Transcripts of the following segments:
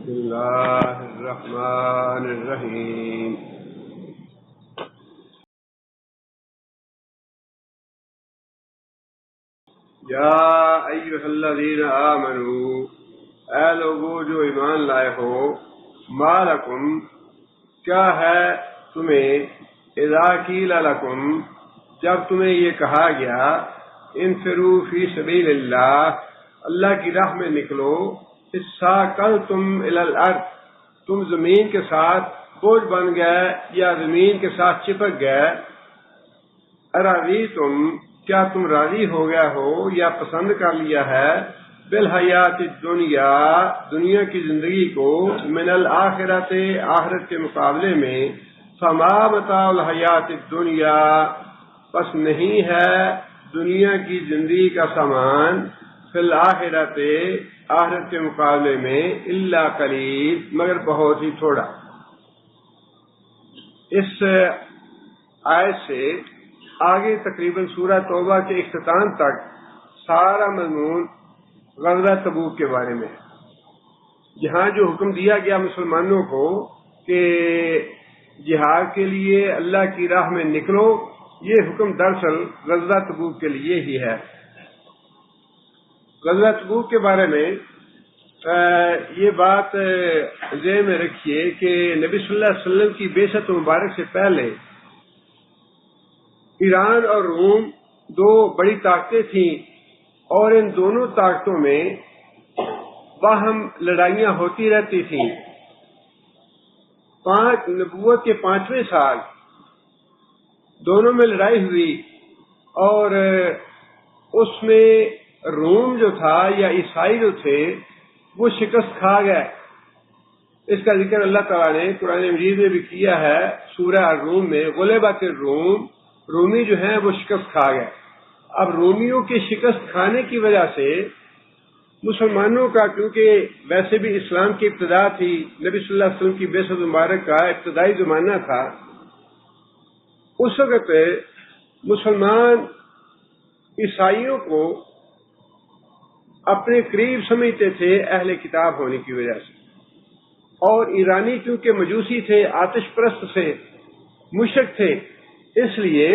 بسم اللہ الرحمن الرحیم۔ یا ایھا الذین آمنوا، اے لوگو جو ایمان لائے ہو، ما لکم کیا ہے تمہیں، اذا قیل لکم جب تمہیں یہ کہا گیا، انفروا فی سبیل اللہ اللہ کی راہ میں نکلو، اثاقلتم الی الارض تم زمین کے ساتھ بوجھ بن گئے یا زمین کے ساتھ چپک گئے، اراضیتم کیا تم راضی ہو گیا ہو یا پسند کر لیا ہے، بالحیات الدنیا دنیا کی زندگی کو، من الآخرت آخرت کے مقابلے میں، فما متاع الحیات الدنیا پس نہیں ہے دنیا کی زندگی کا سامان، فی الآخرت آخرت کے مقابلے میں، الا قلیل مگر بہت ہی تھوڑا۔ اس آیت سے آگے تقریباً سورہ توبہ کے اختتام تک سارا مضمون غزوہ تبوک کے بارے میں ہے، جہاں جو حکم دیا گیا مسلمانوں کو کہ جہاد کے لیے اللہ کی راہ میں نکلو، یہ حکم دراصل غزوہ تبوک کے لیے ہی ہے۔ غزوہ تبوک کے بارے میں یہ بات ذہن میں رکھیے کہ نبی صلی اللہ علیہ وسلم کی بعثت مبارک سے پہلے ایران اور روم دو بڑی طاقتیں تھیں، اور ان دونوں طاقتوں میں باہم لڑائیاں ہوتی رہتی تھیں۔ نبوت کے 5ویں سال دونوں میں لڑائی ہوئی، اور اس میں روم جو تھا یا عیسائی جو تھے وہ شکست کھا گئے۔ اس کا ذکر اللہ تعالیٰ نے قرآن مجید میں بھی کیا ہے، سورہ الروم میں، غلبت الروم، رومی جو ہیں وہ شکست کھا گئے۔ اب رومیوں کے شکست کھانے کی وجہ سے مسلمانوں کا، کیونکہ ویسے بھی اسلام کی ابتدا تھی، نبی صلی اللہ علیہ وسلم کی بعثت مبارک کا ابتدائی زمانہ تھا، اس وقت مسلمان عیسائیوں کو اپنے قریب سمجھتے تھے اہل کتاب ہونے کی وجہ سے، اور ایرانی کیونکہ مجوسی تھے، آتش پرست تھے، مشرک تھے، اس لیے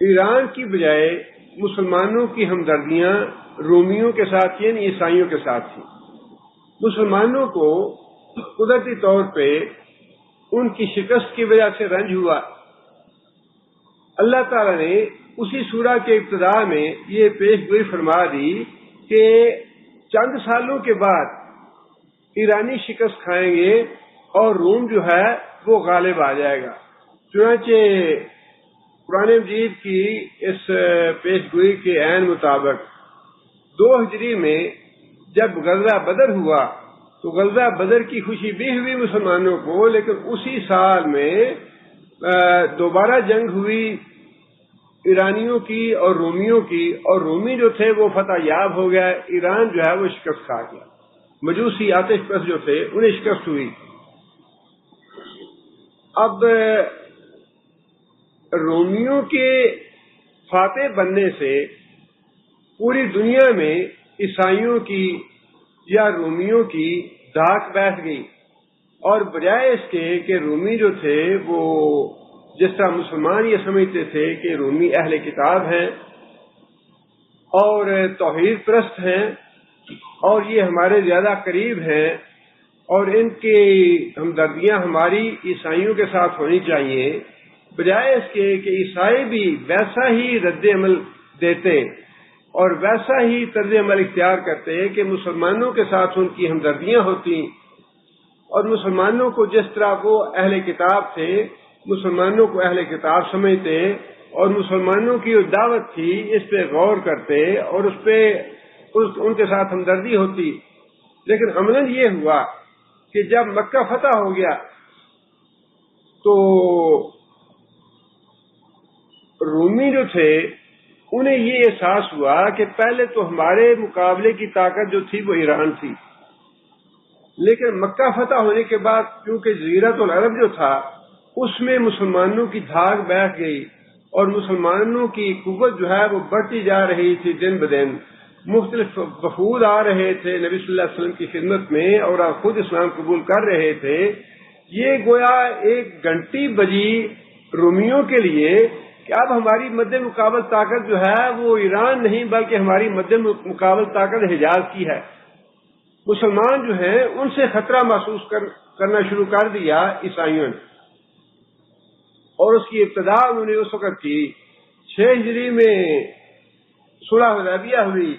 ایران کی بجائے مسلمانوں کی ہمدردیاں رومیوں کے ساتھ یعنی عیسائیوں کے ساتھ تھیں۔ مسلمانوں کو قدرتی طور پہ ان کی شکست کی وجہ سے رنج ہوا۔ اللہ تعالیٰ نے اسی سورہ کے ابتدا میں یہ پیش گوئی فرما دی کہ چند سالوں کے بعد ایرانی شکست کھائیں گے اور روم جو ہے وہ غالب آ جائے گا۔ چنانچہ قرآن مجید کی اس پیش گوئی کے عین مطابق 2 ہجری میں جب غزوہ بدر ہوا تو غزوہ بدر کی خوشی بھی ہوئی مسلمانوں کو، لیکن اسی سال میں دوبارہ جنگ ہوئی ایرانیوں کی اور رومیوں کی، اور رومی جو تھے وہ فتح یاب ہو گئے، ایران جو ہے وہ شکست کھا گیا، مجوسی آتش پرست جو تھے انہیں شکست ہوئی۔ اب رومیوں کے فاتح بننے سے پوری دنیا میں عیسائیوں کی یا رومیوں کی دھاک بیٹھ گئی، اور بجائے اس کے کہ رومی جو تھے وہ جس طرح مسلمان یہ سمجھتے تھے کہ رومی اہل کتاب ہیں اور توحید پرست ہیں اور یہ ہمارے زیادہ قریب ہیں اور ان کی ہمدردیاں ہماری عیسائیوں کے ساتھ ہونی چاہیے، بجائے اس کے کہ عیسائی بھی ویسا ہی رد عمل دیتے اور ویسا ہی طرز عمل اختیار کرتے کہ مسلمانوں کے ساتھ ان کی ہمدردیاں ہوتی، اور مسلمانوں کو جس طرح وہ اہل کتاب تھے مسلمانوں کو اہل کتاب سمجھتے اور مسلمانوں کی جو دعوت تھی اس پہ غور کرتے اور اس پہ ان کے ساتھ ہمدردی ہوتی۔ لیکن عملاً یہ ہوا کہ جب مکہ فتح ہو گیا تو رومی جو تھے انہیں یہ احساس ہوا کہ پہلے تو ہمارے مقابلے کی طاقت جو تھی وہ ایران تھی، لیکن مکہ فتح ہونے کے بعد کیونکہ جزیرۃ العرب جو تھا اس میں مسلمانوں کی دھاک بیٹھ گئی اور مسلمانوں کی قوت جو ہے وہ بڑھتی جا رہی تھی دن بدن، مختلف وفود آ رہے تھے نبی صلی اللہ علیہ وسلم کی خدمت میں اور آپ خود اسلام قبول کر رہے تھے، یہ گویا ایک گھنٹی بجی رومیوں کے لیے کہ اب ہماری مد مقابل طاقت جو ہے وہ ایران نہیں بلکہ ہماری مد مقابل طاقت حجاز کی ہے۔ مسلمان جو ہیں ان سے خطرہ محسوس کرنا شروع کر دیا عیسائیوں نے، اور اس کی ابتدا انہوں نے اس وقت کی 6 ہجری میں صلح حدیبیہ ہوئی،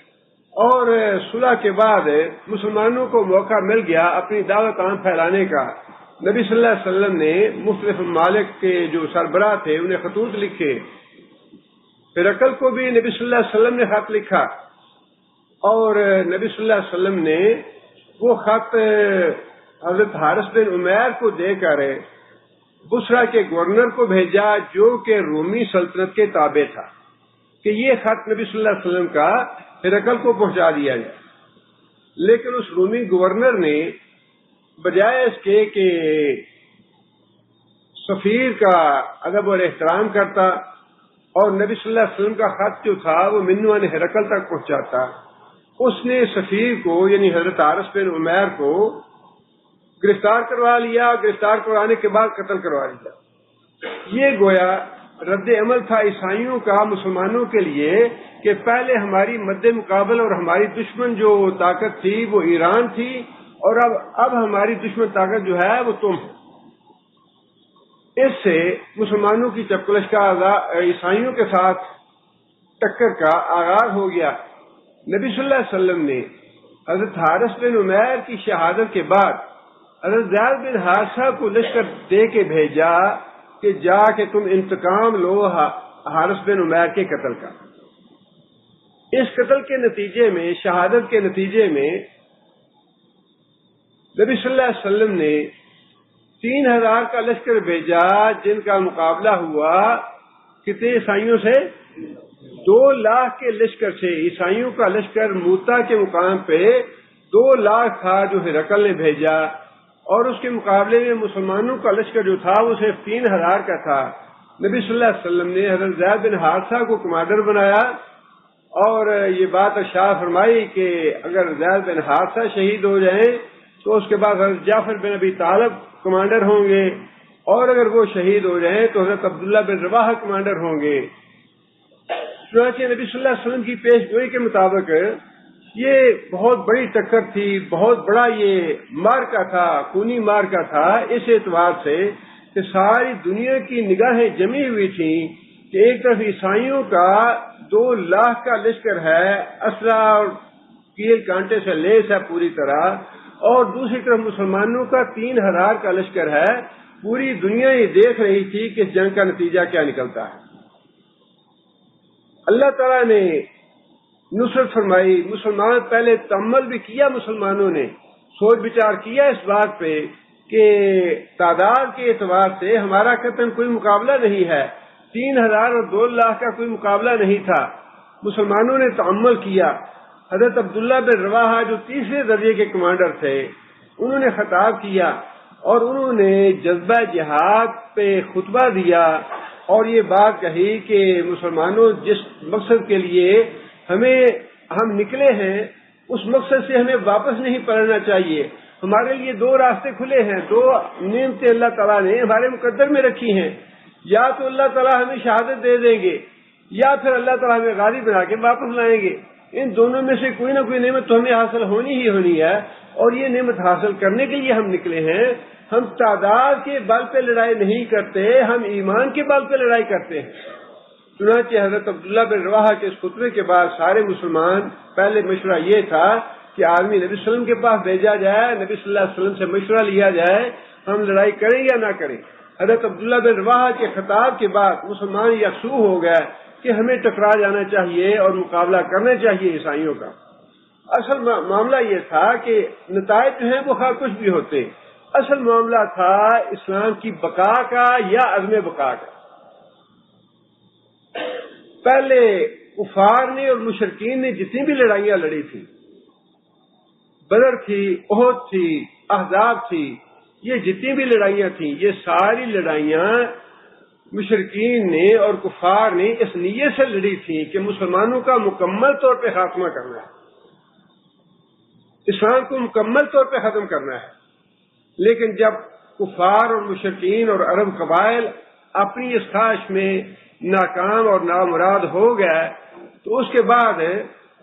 اور صلح کے بعد مسلمانوں کو موقع مل گیا اپنی دعوت عام پھیلانے کا۔ نبی صلی اللہ علیہ وسلم نے مختلف ممالک کے جو سربراہ تھے انہیں خطوط لکھے، ہرقل کو بھی نبی صلی اللہ علیہ وسلم نے خط لکھا، اور نبی صلی اللہ علیہ وسلم نے وہ خط حضرت حارث بن عمیر کو دے کر بصرہ کے گورنر کو بھیجا جو کہ رومی سلطنت کے تابع تھا، کہ یہ خط نبی صلی اللہ علیہ وسلم کا ہرقل کو پہنچا دیا جائے۔ لیکن اس رومی گورنر نے بجائے اس کے کہ سفیر کا ادب اور احترام کرتا اور نبی صلی اللہ علیہ وسلم کا خط جو تھا وہ من عنوان ہرقل تک پہنچاتا، اس نے سفیر کو یعنی حضرت حارث بن عمیر کو گرفتار کروا لیا، گرفتار کروانے کے بعد قتل کروا لیا۔ یہ گویا رد عمل تھا عیسائیوں کا مسلمانوں کے لیے کہ پہلے ہماری مد مقابل اور ہماری دشمن جو طاقت تھی وہ ایران تھی، اور اب ہماری دشمن طاقت جو ہے وہ تم ہے۔ اس سے مسلمانوں کی چپکلش کا عیسائیوں کے ساتھ ٹکر کا آغاز ہو گیا۔ نبی صلی اللہ علیہ وسلم نے حضرت حارث بن عمیر کی شہادت کے بعد حضرت زید بن حارثہ کو لشکر دے کے بھیجا کہ جا کے تم انتقام لو حارث بن عمیر کے قتل کا۔ اس قتل کے نتیجے میں، شہادت کے نتیجے میں، نبی صلی اللہ علیہ وسلم نے 3000 کا لشکر بھیجا جن کا مقابلہ ہوا کتنے عیسائیوں سے؟ 2 لاکھ کے لشکر سے۔ عیسائیوں کا لشکر موتا کے مقام پہ 2 لاکھ تھا جو ہرقل نے بھیجا، اور اس کے مقابلے میں مسلمانوں کا لشکر جو تھا وہ صرف 3000 کا تھا۔ نبی صلی اللہ علیہ وسلم نے حضرت زید بن حارثہ کو کمانڈر بنایا، اور یہ بات ارشاد فرمائی کہ اگر زید بن حارثہ شہید ہو جائیں تو اس کے بعد حضرت جعفر بن ابی طالب کمانڈر ہوں گے، اور اگر وہ شہید ہو جائیں تو حضرت عبداللہ بن رواحہ کمانڈر ہوں گے۔ چنانچہ نبی صلی اللہ علیہ وسلم کی پیش گوئی کے مطابق یہ بہت بڑی ٹکر تھی، بہت بڑا یہ مارکا تھا، خونی مارکا تھا، اس اعتبار سے کہ ساری دنیا کی نگاہیں جمی ہوئی تھیں کہ ایک طرف عیسائیوں کا 2 لاکھ کا لشکر ہے، اسلحہ اور کیل کانٹے سے لیس ہے پوری طرح، اور دوسری طرف مسلمانوں کا 3000 کا لشکر ہے۔ پوری دنیا یہ دیکھ رہی تھی کہ اس جنگ کا نتیجہ کیا نکلتا ہے۔ اللہ تعالیٰ نے نصرت فرمائی، مسلمان پہلے تأمل بھی کیا، مسلمانوں نے سوچ بچار کیا اس بات پہ کہ تعداد کے اعتبار سے ہمارا قطعاً کوئی مقابلہ نہیں ہے، 3000 اور 2 لاکھ کا کوئی مقابلہ نہیں تھا۔ مسلمانوں نے تأمل کیا۔ حضرت عبداللہ بن رواحہ جو 3 درجے کے کمانڈر تھے، انہوں نے خطاب کیا اور انہوں نے جذبہ جہاد پہ خطبہ دیا، اور یہ بات کہی کہ مسلمانوں جس مقصد کے لیے ہم نکلے ہیں اس مقصد سے ہمیں واپس نہیں پلٹنا چاہیے۔ ہمارے لیے 2 راستے کھلے ہیں، 2 نعمتیں اللہ تعالیٰ نے ہمارے مقدر میں رکھی ہیں، یا تو اللہ تعالیٰ ہمیں شہادت دے دیں گے یا پھر اللہ تعالیٰ ہمیں غازی بنا کے واپس لائیں گے۔ ان دونوں میں سے کوئی نہ کوئی نعمت تو ہمیں حاصل ہونی ہی ہونی ہے، اور یہ نعمت حاصل کرنے کے لیے ہم نکلے ہیں۔ ہم تعداد کے بل پہ لڑائی نہیں کرتے، ہم ایمان کے بل پہ لڑائی کرتے ہیں۔ چنانچہ حضرت عبداللہ بن رواحہ کے اس خطبے کے بعد سارے مسلمان، پہلے مشورہ یہ تھا کہ آدمی نبی صلی اللہ علیہ وسلم کے پاس بھیجا جائے، نبی صلی اللہ علیہ وسلم سے مشورہ لیا جائے ہم لڑائی کریں یا نہ کریں۔ حضرت عبداللہ بن رواحہ کے خطاب کے بعد مسلمان یکسو ہو گئے کہ ہمیں ٹکرا جانا چاہیے اور مقابلہ کرنا چاہیے عیسائیوں کا۔ اصل معاملہ یہ تھا کہ نتائج جو ہیں وہ خواہ کچھ بھی ہوتے، اصل معاملہ تھا اسلام کی بقا کا یا عزم بقا کا۔ پہلے کفار نے اور مشرکین نے جتنی بھی لڑائیاں لڑی تھی، بدر تھی، احد تھی، احزاب تھی، یہ جتنی بھی لڑائیاں تھیں، یہ ساری لڑائیاں مشرکین نے اور کفار نے اس نیت سے لڑی تھی کہ مسلمانوں کا مکمل طور پہ خاتمہ کرنا ہے، اسلام کو مکمل طور پہ ختم کرنا ہے۔ لیکن جب کفار اور مشرکین اور عرب قبائل اپنی اس خواہش میں ناکام اور نامراد ہو گئے تو اس کے بعد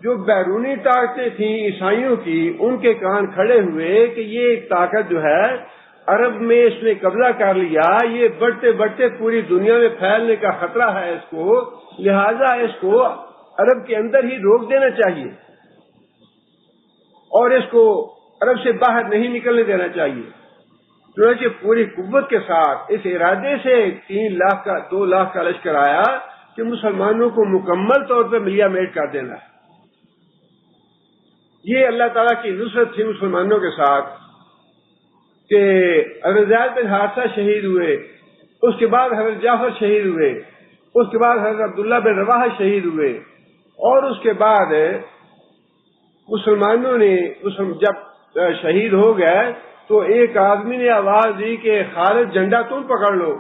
جو بیرونی طاقتیں تھیں عیسائیوں کی، ان کے کان کھڑے ہوئے کہ یہ طاقت جو ہے عرب میں اس نے قبضہ کر لیا، یہ بڑھتے بڑھتے پوری دنیا میں پھیلنے کا خطرہ ہے اس کو، لہذا اس کو عرب کے اندر ہی روک دینا چاہیے اور اس کو عرب سے باہر نہیں نکلنے دینا چاہیے۔ چنانچہ پوری قوت کے ساتھ اس ارادے سے 3 لاکھ کا 2 لاکھ کا لشکر آیا کہ مسلمانوں کو مکمل طور پہ ملیا میٹ کر دینا ہے۔ یہ اللہ تعالیٰ کی نصرت تھی مسلمانوں کے ساتھ کہ حضرت زید بن حارثہ شہید ہوئے، اس کے بعد حضرت جعفر شہید ہوئے، اس کے بعد حضرت عبداللہ بن رواحہ شہید ہوئے، اور اس کے بعد مسلمانوں نے جب شہید ہو گئے تو ایک آدمی نے آواز دی کہ خالد جھنڈا تم پکڑ لو۔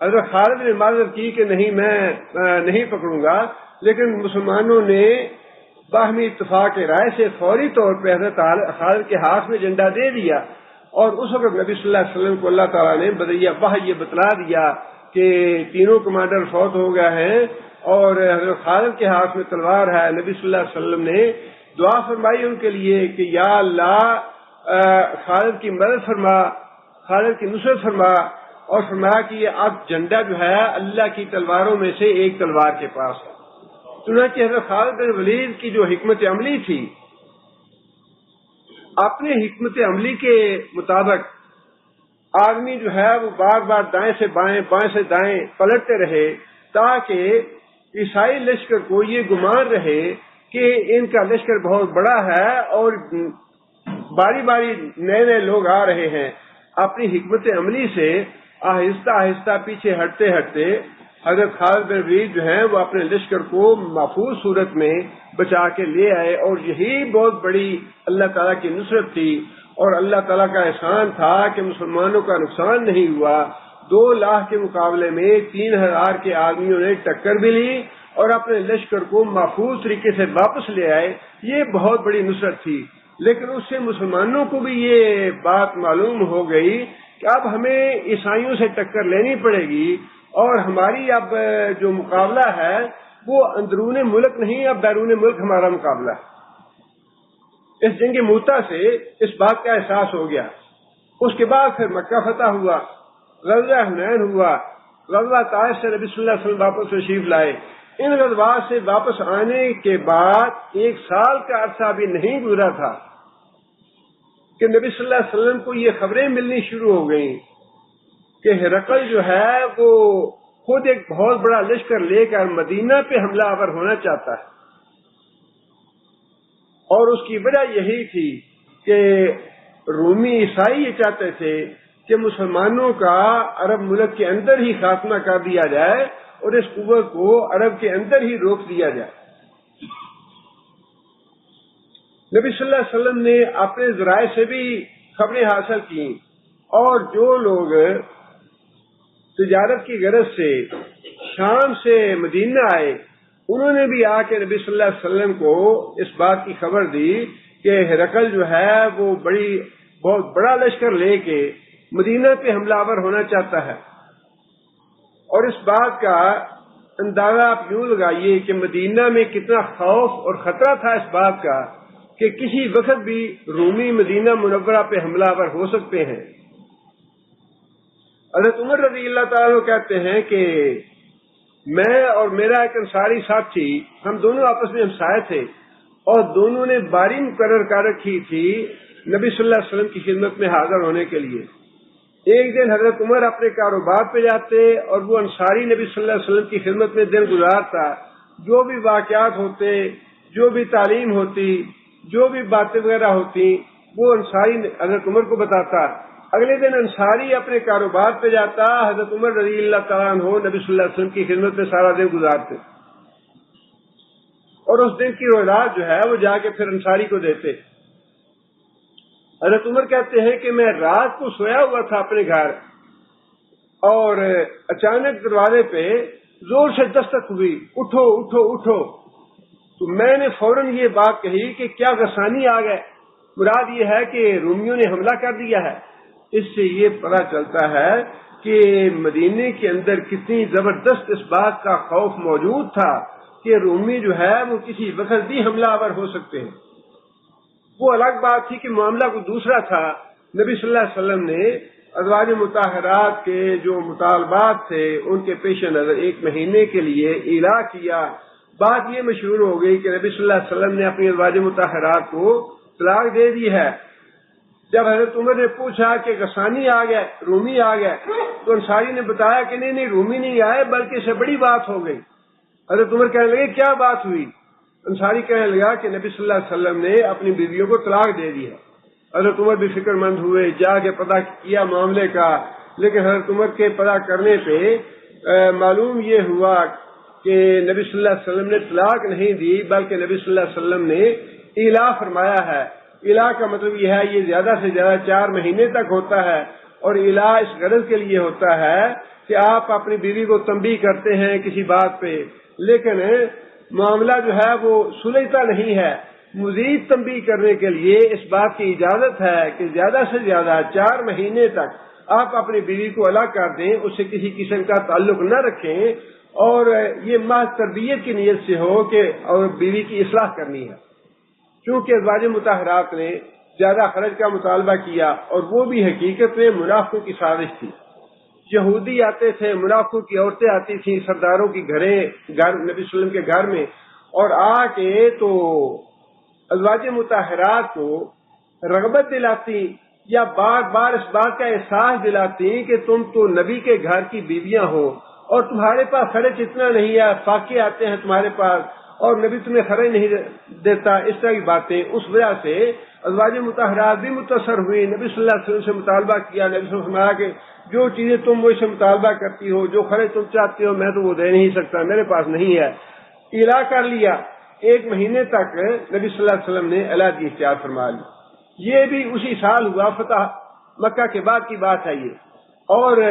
حضرت خالد نے معذرت کی کہ نہیں، میں نہیں پکڑوں گا، لیکن مسلمانوں نے باہمی اتفاق رائے سے فوری طور پہ حضرت خالد کے ہاتھ میں جھنڈا دے دیا، اور اس وقت نبی صلی اللہ علیہ وسلم کو اللہ تعالیٰ نے بدیع وحی یہ بتلا دیا کہ تینوں کمانڈر فوت ہو گئے ہیں اور حضرت خالد کے ہاتھ میں تلوار ہے۔ نبی صلی اللہ علیہ وسلم نے دعا فرمائی ان کے لیے کہ یا اللہ خالد کی مدد فرما، خالد کی نصرت فرما، اور فرمایا کہ یہ اب جھنڈا جو ہے اللہ کی تلواروں میں سے ایک تلوار کے پاس ہے۔ چنانچہ حضرت خالد بن ولید کی جو حکمت عملی تھی، اپنے حکمت عملی کے مطابق آدمی جو ہے وہ بار بار دائیں سے بائیں بائیں سے دائیں پلٹتے رہے تاکہ عیسائی لشکر کو یہ گمان رہے کہ ان کا لشکر بہت بڑا ہے اور باری باری نئے نئے لوگ آ رہے ہیں۔ اپنی حکمت عملی سے آہستہ آہستہ پیچھے ہٹتے ہٹتے حضرت خالد بن ولید جو ہیں وہ اپنے لشکر کو محفوظ صورت میں بچا کے لے آئے، اور یہی بہت بڑی اللہ تعالیٰ کی نصرت تھی اور اللہ تعالیٰ کا احسان تھا کہ مسلمانوں کا نقصان نہیں ہوا۔ 2 لاکھ کے مقابلے میں 3000 کے آدمیوں نے ٹکر بھی لی اور اپنے لشکر کو محفوظ طریقے سے واپس لے آئے۔ یہ بہت بڑی نصرت تھی، لیکن اس سے مسلمانوں کو بھی یہ بات معلوم ہو گئی کہ اب ہمیں عیسائیوں سے ٹکر لینی پڑے گی، اور ہماری اب جو مقابلہ ہے وہ اندرون ملک نہیں، اب بیرون ملک ہمارا مقابلہ ہے۔ اس جنگ موتا سے اس بات کا احساس ہو گیا۔ اس کے بعد پھر مکہ فتح ہوا، غزوہ حنین ہوا، غزوہ طائف سے نبی صلی اللہ علیہ وسلم واپس تشریف لائے۔ ان غزوات سے واپس آنے کے بعد 1 سال کا عرصہ بھی نہیں گزرا تھا کہ نبی صلی اللہ علیہ وسلم کو یہ خبریں ملنی شروع ہو گئیں کہ ہرقل جو ہے وہ خود ایک بہت بڑا لشکر لے کر مدینہ پہ حملہ آور ہونا چاہتا ہے، اور اس کی وجہ یہی تھی کہ رومی عیسائی یہ چاہتے تھے کہ مسلمانوں کا عرب ملک کے اندر ہی خاتمہ کر دیا جائے اور اس قوت کو عرب کے اندر ہی روک دیا جائے۔ نبی صلی اللہ علیہ وسلم نے اپنے ذرائع سے بھی خبریں حاصل کی، اور جو لوگ تجارت کی غرض سے شام سے مدینہ آئے انہوں نے بھی آ کے نبی صلی اللہ علیہ وسلم کو اس بات کی خبر دی کہ ہرقل جو ہے وہ بہت بڑا لشکر لے کے مدینہ پہ حملہ آور ہونا چاہتا ہے، اور اس بات کا اندازہ آپ یوں لگائیے کہ مدینہ میں کتنا خوف اور خطرہ تھا اس بات کا کہ کسی وقت بھی رومی مدینہ منورہ پہ حملہ آور ہو سکتے ہیں۔ حضرت عمر رضی اللہ تعالیٰ کہتے ہیں کہ میں اور میرا ایک انصاری ساتھی، ہم دونوں آپس میں ہمسائے تھے، اور دونوں نے باری مقرر کر رکھی تھی نبی صلی اللہ علیہ وسلم کی خدمت میں حاضر ہونے کے لیے۔ ایک دن حضرت عمر اپنے کاروبار پہ جاتے اور وہ انصاری نبی صلی اللہ علیہ وسلم کی خدمت میں دن گزارتا، جو بھی واقعات ہوتے، جو بھی تعلیم ہوتی، جو بھی باتیں وغیرہ ہوتی، وہ انصاری حضرت عمر کو بتاتا۔ اگلے دن انصاری اپنے کاروبار پہ جاتا، حضرت عمر رضی اللہ تعالیٰ عنہ نبی صلی اللہ علیہ وسلم کی خدمت میں سارا دن گزارتے، اور اس دن کی روزات جو ہے وہ جا کے پھر انصاری کو دیتے۔ حضرت عمر کہتے ہیں کہ میں رات کو سویا ہوا تھا اپنے گھر، اور اچانک دروازے پہ زور سے دستک ہوئی، اٹھو اٹھو اٹھو. تو میں نے فوراً یہ بات کہی کہ کیا غسانی آ گئے؟ مراد یہ ہے کہ رومیوں نے حملہ کر دیا ہے. اس سے یہ پتہ چلتا ہے کہ مدینے کے اندر کتنی زبردست اس بات کا خوف موجود تھا کہ رومی جو ہے وہ کسی وقت بھی حملہ آور ہو سکتے ہیں. وہ الگ بات تھی کہ معاملہ کو دوسرا تھا. نبی صلی اللہ علیہ وسلم نے ازواج مطہرات کے جو مطالبات تھے ان کے پیش نظر 1 مہینے کے لیے اعلان کیا. بات یہ مشہور ہو گئی کہ نبی صلی اللہ علیہ وسلم نے اپنی ازواج مطہرات کو طلاق دے دی ہے. جب حضرت عمر نے پوچھا کہ غسانی آ گئے، رومی آ گئے، تو انصاری نے بتایا کہ نہیں رومی نہیں آئے بلکہ اس سے بڑی بات ہو گئی. حضرت عمر کہنے لگے کیا بات ہوئی؟ انصاری کہنے لگا کہ نبی صلی اللہ علیہ وسلم نے اپنی بیویوں کو طلاق دے دی ہے. حضرت عمر بھی فکر مند ہوئے، جا کے پتہ کیا معاملے کا. لیکن حضرت عمر کے پتہ کرنے پہ معلوم یہ ہوا کہ نبی صلی اللہ علیہ وسلم نے طلاق نہیں دی بلکہ نبی صلی اللہ علیہ وسلم نے اعلاء فرمایا ہے. اعلاء کا مطلب یہ ہے یہ زیادہ سے زیادہ 4 مہینے تک ہوتا ہے، اور اعلاء اس غرض کے لیے ہوتا ہے کہ آپ اپنی بیوی کو تنبیہ کرتے ہیں کسی بات پہ، لیکن معاملہ جو ہے وہ سلجھتا نہیں ہے. مزید تنبیہ کرنے کے لیے اس بات کی اجازت ہے کہ زیادہ سے زیادہ 4 مہینے تک آپ اپنی بیوی کو الگ کر دیں، اس سے کسی قسم کا تعلق نہ رکھیں، اور یہ محض تربیت کی نیت سے ہو کہ اور بیوی کی اصلاح کرنی ہے. چونکہ ازواج مطہرات نے زیادہ خرچ کا مطالبہ کیا، اور وہ بھی حقیقت میں منافقوں کی سازش تھی. یہودی آتے تھے، منافقوں کی عورتیں آتی تھیں سرداروں کی گھر نبی صلی اللہ علیہ وسلم کے گھر میں، اور آ کے تو ازواج مطہرات کو رغبت دلاتی یا بار بار اس بات کا احساس دلاتی کہ تم تو نبی کے گھر کی بیویاں ہو اور تمہارے پاس خرچ اتنا نہیں ہے، فاقے آتے ہیں تمہارے پاس اور نبی تمہیں خرچ نہیں دیتا. اس طرح کی باتیں، اس وجہ سے ازواج مطہرات بھی متاثر ہوئی، نبی صلی اللہ علیہ وسلم سے مطالبہ کیا. نبی صلی اللہ علیہ وسلم نے کہ جو چیزیں تم مجھ سے مطالبہ کرتی ہو، جو خرچ تم چاہتے ہو، میں تو وہ دے نہیں سکتا، میرے پاس نہیں ہے. اعلاء کر لیا. 1 مہینے تک نبی صلی اللہ علیہ وسلم نے علیحدگی اختیار فرما لی. یہ بھی اسی سال ہوا، فتح مکہ کے بعد کی بات ہے یہ، اور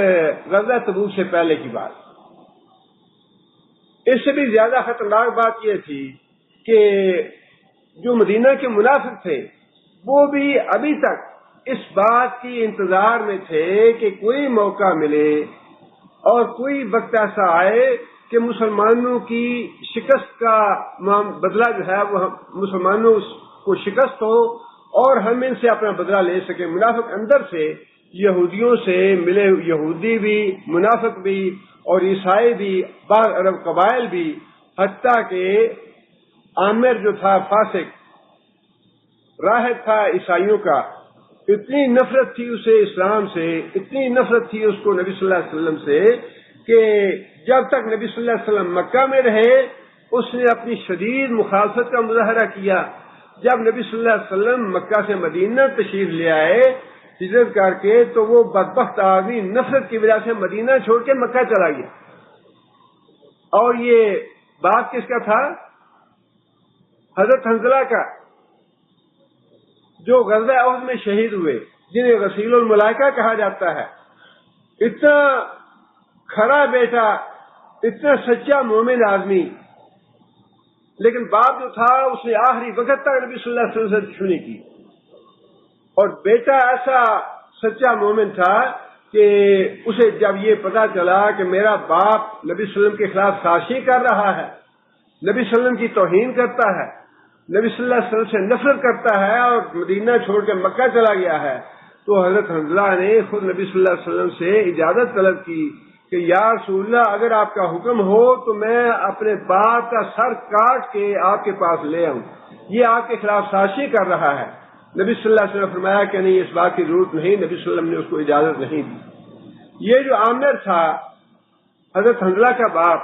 غزوہ تبوک سے پہلے کی بات. اس سے بھی زیادہ خطرناک بات یہ تھی کہ جو مدینہ کے منافق تھے وہ بھی ابھی تک اس بات کی انتظار میں تھے کہ کوئی موقع ملے اور کوئی وقت ایسا آئے کہ مسلمانوں کی شکست کا بدلہ جو ہے وہ مسلمانوں کو شکست ہو اور ہم ان سے اپنا بدلہ لے سکیں. منافق اندر سے یہودیوں سے ملے، یہودی بھی، منافق بھی اور عیسائی بھی، بعض عرب قبائل بھی، حتیٰ کہ عامر جو تھا فاسق راہب تھا عیسائیوں کا، اتنی نفرت تھی اسے اسلام سے، اتنی نفرت تھی اس کو نبی صلی اللہ علیہ وسلم سے کہ جب تک نبی صلی اللہ علیہ وسلم مکہ میں رہے اس نے اپنی شدید مخالفت کا مظاہرہ کیا. جب نبی صلی اللہ علیہ وسلم مکہ سے مدینہ تشریف لے آئے ہجرت کر کے تو وہ بدبخت آدمی نفرت کی وجہ سے مدینہ چھوڑ کے مکہ چلا گیا. اور یہ بات کس کا تھا؟ حضرت حنظلہ کا، جو غزوہ احد میں شہید ہوئے، جنہیں غسیل الملائکہ کہا جاتا ہے. اتنا کھرا بیٹا، اتنا سچا مومن آدمی، لیکن باپ جو تھا اس نے آخری وقت تک نبی صلی اللہ علیہ وسلم سے دشمنی کی. اور بیٹا ایسا سچا مومن تھا کہ اسے جب یہ پتا چلا کہ میرا باپ نبی صلی اللہ علیہ وسلم کے خلاف سازشیں کر رہا ہے، نبی صلی اللہ علیہ وسلم کی توہین کرتا ہے، نبی صلی اللہ علیہ وسلم سے نفرت کرتا ہے اور مدینہ چھوڑ کے مکہ چلا گیا ہے، تو حضرت حنظلہ نے خود نبی صلی اللہ علیہ وسلم سے اجازت طلب کی کہ یا رسول اللہ اگر آپ کا حکم ہو تو میں اپنے باپ کا سر کاٹ کے آپ کے پاس لے آؤں، یہ آپ کے خلاف سازشیں کر رہا ہے. نبی صلی اللہ علیہ وسلم نے فرمایا کہ نہیں، اس بات کی ضرورت نہیں. نبی صلی اللہ علیہ وسلم نے اس کو اجازت نہیں دی. یہ جو عامر تھا حضرت حنظلہ کا باپ،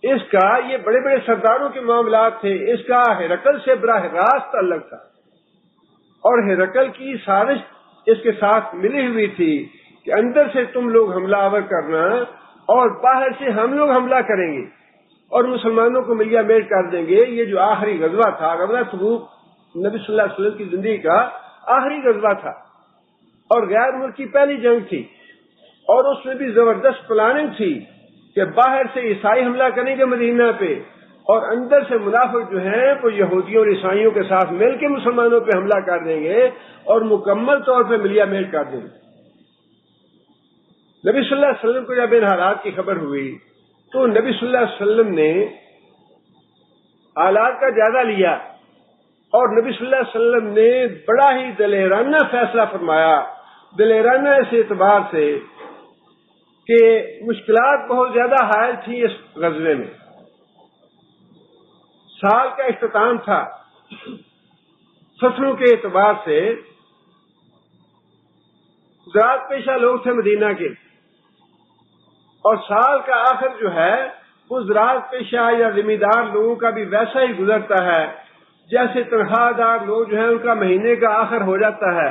اس کا یہ بڑے بڑے سرداروں کے معاملات تھے، اس کا ہرقل سے براہ راست تعلق تھا، اور ہرقل کی سازش اس کے ساتھ ملی ہوئی تھی کہ اندر سے تم لوگ حملہ آور کرنا اور باہر سے ہم لوگ حملہ کریں گے اور مسلمانوں کو ملیا میٹ کر دیں گے. یہ جو آخری غزوہ تھا، غزوہ تبوک، نبی صلی اللہ علیہ وسلم کی زندگی کا آخری غزوہ تھا اور غیر ملکی پہلی جنگ تھی. اور اس میں بھی زبردست پلاننگ تھی کہ باہر سے عیسائی حملہ کریں گے مدینہ پہ، اور اندر سے منافق جو ہیں وہ یہودیوں اور عیسائیوں کے ساتھ مل کے مسلمانوں پہ حملہ کر دیں گے اور مکمل طور پہ ملیا میل کر دیں گے۔ نبی صلی اللہ علیہ وسلم کو جب ان حالات کی خبر ہوئی تو نبی صلی اللہ علیہ وسلم نے حالات کا جائزہ لیا، اور نبی صلی اللہ علیہ وسلم نے بڑا ہی دلیرانہ فیصلہ فرمایا، دلیرانہ اس اعتبار سے کہ مشکلات بہت زیادہ حائل تھیں اس غزوے میں۔ سال کا اختتام تھا، فصلوں کے اعتبار سے زراعت پیشہ لوگ تھے مدینہ کے، اور سال کا آخر جو ہے وہ زراعت پیشہ یا زمیندار لوگوں کا بھی ویسا ہی گزرتا ہے جیسے تنخواہ دار لوگ جو ہیں ان کا مہینے کا آخر ہو جاتا ہے،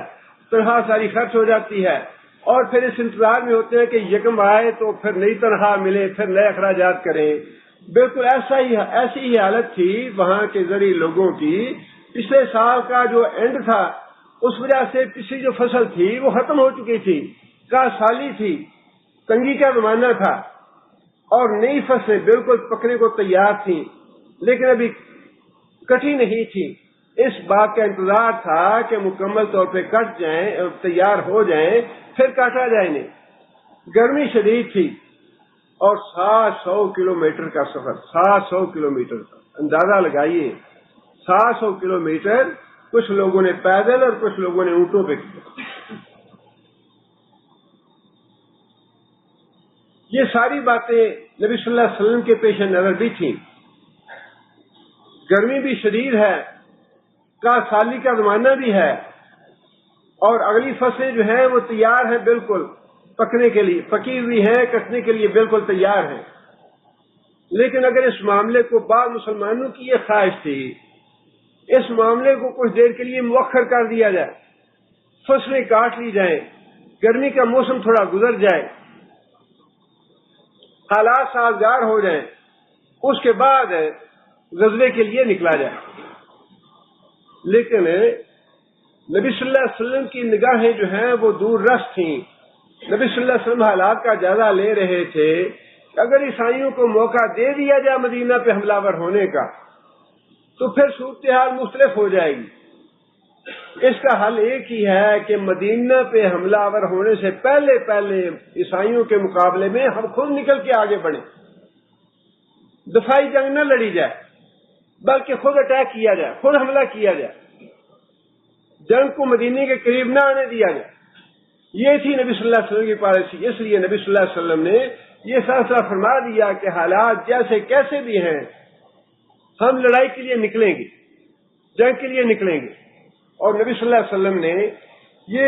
تنخواہ ساری خرچ ہو جاتی ہے، اور پھر اس انتظار میں ہوتے ہیں کہ یکم آئے تو پھر نئی تنخواہ ملے، پھر نئے اخراجات کریں۔ بالکل ایسی ہی حالت تھی وہاں کے زرعی لوگوں کی۔ پچھلے سال کا جو اینڈ تھا اس وجہ سے پچھلی جو فصل تھی وہ ختم ہو چکی تھی، کا سالی تھی، تنگی کا زمانہ تھا، اور نئی فصلیں بالکل پکنے کو تیار تھیں لیکن ابھی کٹی نہیں تھی۔ اس بات کا انتظار تھا کہ مکمل طور پہ کٹ جائیں، تیار ہو جائیں، پھر کاٹا جائے انہیں۔ گرمی شدید تھی اور 700 کلومیٹر کا سفر، 700 کلومیٹر کا اندازہ لگائیے، 700 کلومیٹر کچھ لوگوں نے پیدل اور کچھ لوگوں نے اونٹوں پہ کیا۔ یہ ساری باتیں نبی صلی اللہ علیہ وسلم کے پیش نظر بھی تھیں۔ گرمی بھی شدید ہے، کا سالی کا زمانہ بھی ہے، اور اگلی فصلیں جو ہیں وہ تیار ہیں، بالکل پکنے کے لیے پکی ہوئی ہیں، کٹنے کے لیے بالکل تیار ہیں۔ لیکن اگر اس معاملے کو بعض مسلمانوں کی یہ خواہش تھی اس معاملے کو کچھ دیر کے لیے مؤخر کر دیا جائے، فصلیں کاٹ لی جائیں، گرمی کا موسم تھوڑا گزر جائے، حالات سازگار ہو جائیں، اس کے بعد غزوے کے لیے نکلا جائے۔ لیکن نبی صلی اللہ علیہ وسلم کی نگاہیں جو ہیں وہ دور رس تھیں۔ نبی صلی اللہ علیہ وسلم حالات کا جائزہ لے رہے تھے کہ اگر عیسائیوں کو موقع دے دیا جائے مدینہ پہ حملہ ور ہونے کا تو پھر صورتحال مختلف ہو جائے گی۔ اس کا حل ایک ہی ہے کہ مدینہ پہ حملہ ور ہونے سے پہلے عیسائیوں کے مقابلے میں ہم خود نکل کے آگے بڑھیں، دفاعی جنگ نہ لڑی جائے بلکہ خود اٹیک کیا جائے، خود حملہ کیا جائے، جنگ کو مدینے کے قریب نہ آنے دیا جائے۔ یہ تھی نبی صلی اللہ علیہ وسلم کی پالیسی۔ اس لیے نبی صلی اللہ علیہ وسلم نے یہ فیصلہ فرما دیا کہ حالات جیسے کیسے بھی ہیں ہم لڑائی کے لیے نکلیں گے، جنگ کے لیے نکلیں گے۔ اور نبی صلی اللہ علیہ وسلم نے یہ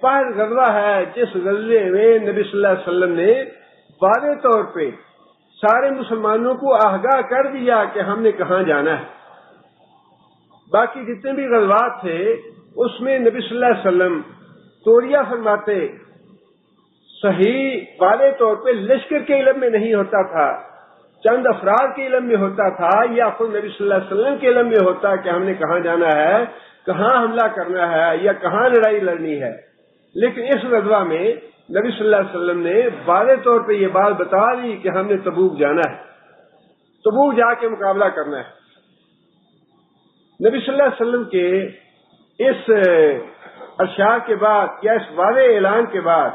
پہلا غزوہ ہے جس غزوے میں نبی صلی اللہ علیہ وسلم نے واضح طور پہ سارے مسلمانوں کو آگاہ کر دیا کہ ہم نے کہاں جانا ہے۔ باقی جتنے بھی غزوات تھے اس میں نبی صلی اللہ علیہ وسلم توریہ فرماتے، صحیح واضح طور پہ لشکر کے علم میں نہیں ہوتا تھا، چند افراد کے علم میں ہوتا تھا، یا خود نبی صلی اللہ علیہ وسلم کے علم میں ہوتا کہ ہم نے کہاں جانا ہے، کہاں حملہ کرنا ہے یا کہاں لڑائی لڑنی ہے۔ لیکن اس غزوہ میں نبی صلی اللہ علیہ وسلم نے واضح طور پہ یہ بات بتا دی کہ ہم نے تبوک جانا ہے، تبوک جا کے مقابلہ کرنا ہے۔ نبی صلی اللہ علیہ وسلم کے اس ارشاد کے بعد یا اس واضح اعلان کے بعد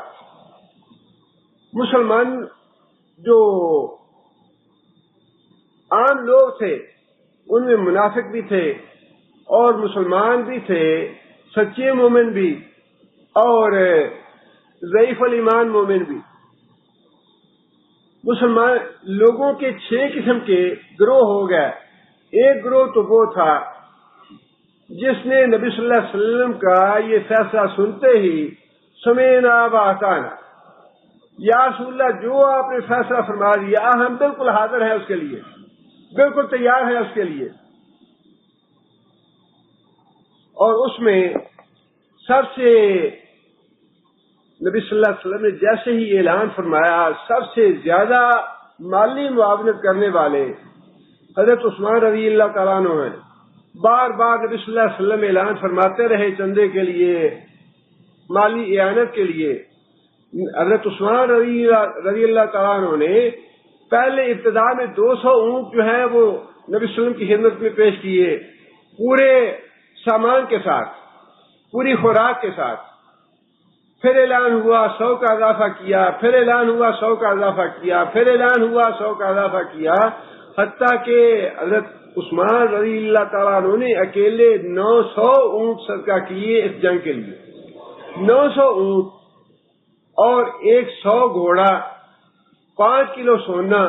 مسلمان جو عام لوگ تھے ان میں منافق بھی تھے اور مسلمان بھی تھے، سچے مومن بھی اور ضعیف الایمان مومن بھی۔ مسلمان لوگوں کے 6 قسم کے گروہ ہو گئے۔ ایک گروہ تو وہ تھا جس نے نبی صلی اللہ علیہ وسلم کا یہ فیصلہ سنتے ہی سمعنا واطعنا، یا رسول اللہ جو آپ نے فیصلہ فرما دیا ہم بالکل حاضر ہیں اس کے لیے، بالکل تیار ہیں اس کے لیے۔ اور اس میں سب سے نبی صلی اللہ علیہ وسلم نے جیسے ہی اعلان فرمایا سب سے زیادہ مالی معاونت کرنے والے حضرت عثمان رضی اللہ تعالیٰ عنہ ہیں۔ بار بار نبی صلی اللہ علیہ وسلم اعلان فرماتے رہے چندے کے لیے، مالی اعانت کے لیے، حضرت عثمان رضی اللہ تعالیٰ عنہ نے پہلے ابتدا میں 200 اونٹ جو ہیں وہ نبی صلی اللہ علیہ وسلم کی خدمت میں پیش کیے، پورے سامان کے ساتھ، پوری خوراک کے ساتھ. پھر اعلان ہوا 100 کا اضافہ کیا، پھر اعلان ہوا 100 کا اضافہ کیا، پھر اعلان ہوا 100 کا اضافہ کیا، حتیٰ کہ حضرت عثمان رضی اللہ تعالیٰ عنہ نے اکیلے 900 اونٹ صدقہ کیے اس جنگ کے لیے. 900 اونٹ اور 100 گھوڑا، 5 کلو سونا،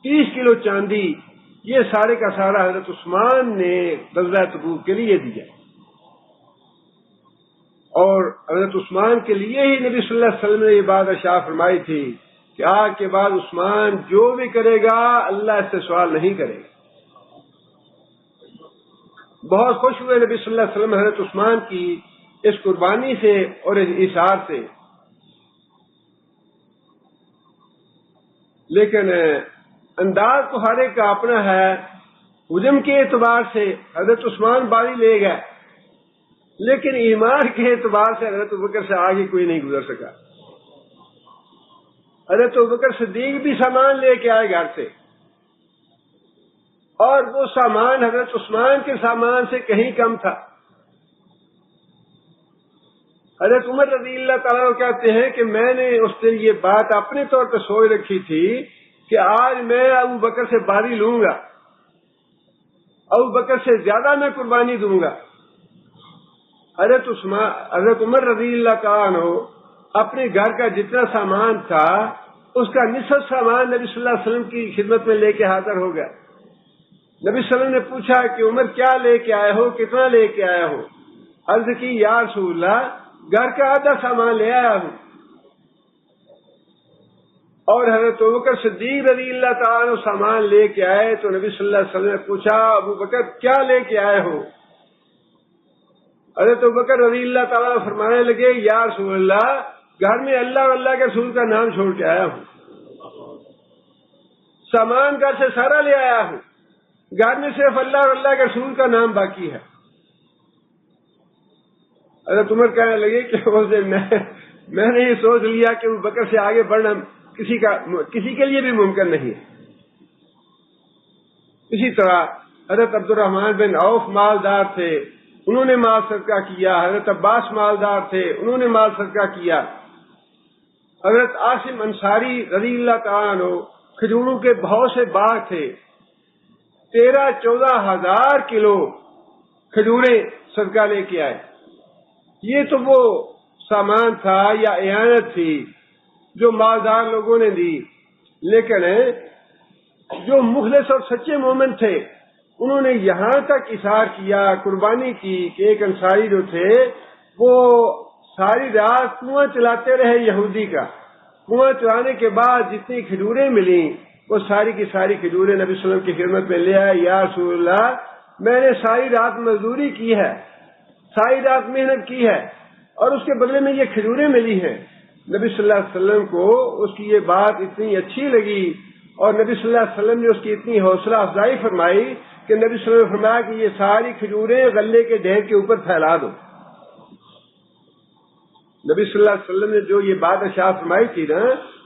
30 کلو چاندی، یہ سارے کا سارا حضرت عثمان نے غزوہ تبوک کے لیے دیا. اور حضرت عثمان کے لیے ہی نبی صلی اللہ علیہ وسلم نے یہ بات ارشاد فرمائی تھی کہ آج کے بعد عثمان جو بھی کرے گا اللہ اس سے سوال نہیں کرے گا. بہت خوش ہوئے نبی صلی اللہ علیہ وسلم حضرت عثمان کی اس قربانی سے اور اس ایثار سے. لیکن انداز تو ہر ایک کا اپنا ہے. حجم کے اعتبار سے حضرت عثمان باری لے گئے، لیکن ایمان کے اعتبار سے حضرت ابوبکر سے آگے کوئی نہیں گزر سکا. حضرت ابوبکر صدیق بھی سامان لے کے آئے گھر سے، اور وہ سامان حضرت عثمان کے سامان سے کہیں کم تھا. حضرت عمر رضی اللہ تعالیٰ عنہ کہتے ہیں کہ میں نے اس دن یہ بات اپنے طور پہ سوچ رکھی تھی کہ آج میں ابو بکر سے باری لوں گا، ابو بکر سے زیادہ میں قربانی دوں گا. حضرت عمر رضی اللہ تعالیٰ عنہ اپنے گھر کا جتنا سامان تھا اس کا نصف سامان نبی صلی اللہ علیہ وسلم کی خدمت میں لے کے حاضر ہو گیا. نبی صلی اللہ علیہ وسلم نے پوچھا کہ عمر کیا لے کے آئے ہو، کتنا لے کے آئے ہو؟ عرض کی یا رسول اللہ گھر کا آدھا سامان لے آیا ہوں. اور حضرت ابوبکر صدیق رضی اللہ تعالیٰ عنہ سامان لے کے آئے تو نبی صلی اللہ علیہ وسلم نے پوچھا ابو بکر کیا لے کے آئے ہو؟ حضرت ابوبکر رضی اللہ تعالیٰ عنہ فرمانے لگے یا رسول اللہ گھر میں اللہ اور اللہ کے رسول کا نام چھوڑ کے آیا ہوں. سامان گھر سے سارا لے آیا ہوں، گھر میں صرف اللہ اور اللہ کے رسول کا نام باقی ہے. حضرت عمر کہنے لگے کہ میں نے یہ سوچ لیا کہ ابو بکر سے آگے بڑھنا کسی کے لیے بھی ممکن نہیں ہے. اسی طرح حضرت عبد الرحمن بن عوف مالدار تھے، انہوں نے مال صدقہ کیا. حضرت عباس مالدار تھے، انہوں نے مال صدقہ کیا. حضرت عاصم انصاری رضی اللہ تعالیٰ عنہ کھجوروں کے بہت سے باغ تھے، 13-14 ہزار کلو کھجوریں صدقہ لے کے آئے. یہ تو وہ سامان تھا یا اعانت تھی جو مالدار لوگوں نے دی. لیکن جو مخلص اور سچے مومن تھے انہوں نے یہاں تک اثار کیا، قربانی کی کہ ایک انصاری جو تھے وہ ساری رات کنواں چلاتے رہے یہودی کا. کنواں چلانے کے بعد جتنی کھجوریں ملیں وہ ساری کی ساری کھجوریں نبی صلی اللہ علیہ وسلم کی خدمت میں لے آئے. یا رسول اللہ میں نے ساری رات مزدوری کی ہے، ساری رات محنت کی ہے اور اس کے بدلے میں یہ کھجوریں ملی ہیں. نبی صلی اللہ علیہ وسلم کو اس کی یہ بات اتنی اچھی لگی اور نبی صلی اللہ علیہ وسلم نے اس کی اتنی حوصلہ افزائی فرمائی کہ نبی صلی اللہ علیہ وسلم نے فرمایا کہ یہ ساری کھجوریں غلے کے ڈھیر کے اوپر پھیلا دو. نبی صلی اللہ علیہ وسلم نے جو یہ بات ارشاد فرمائی تھی نا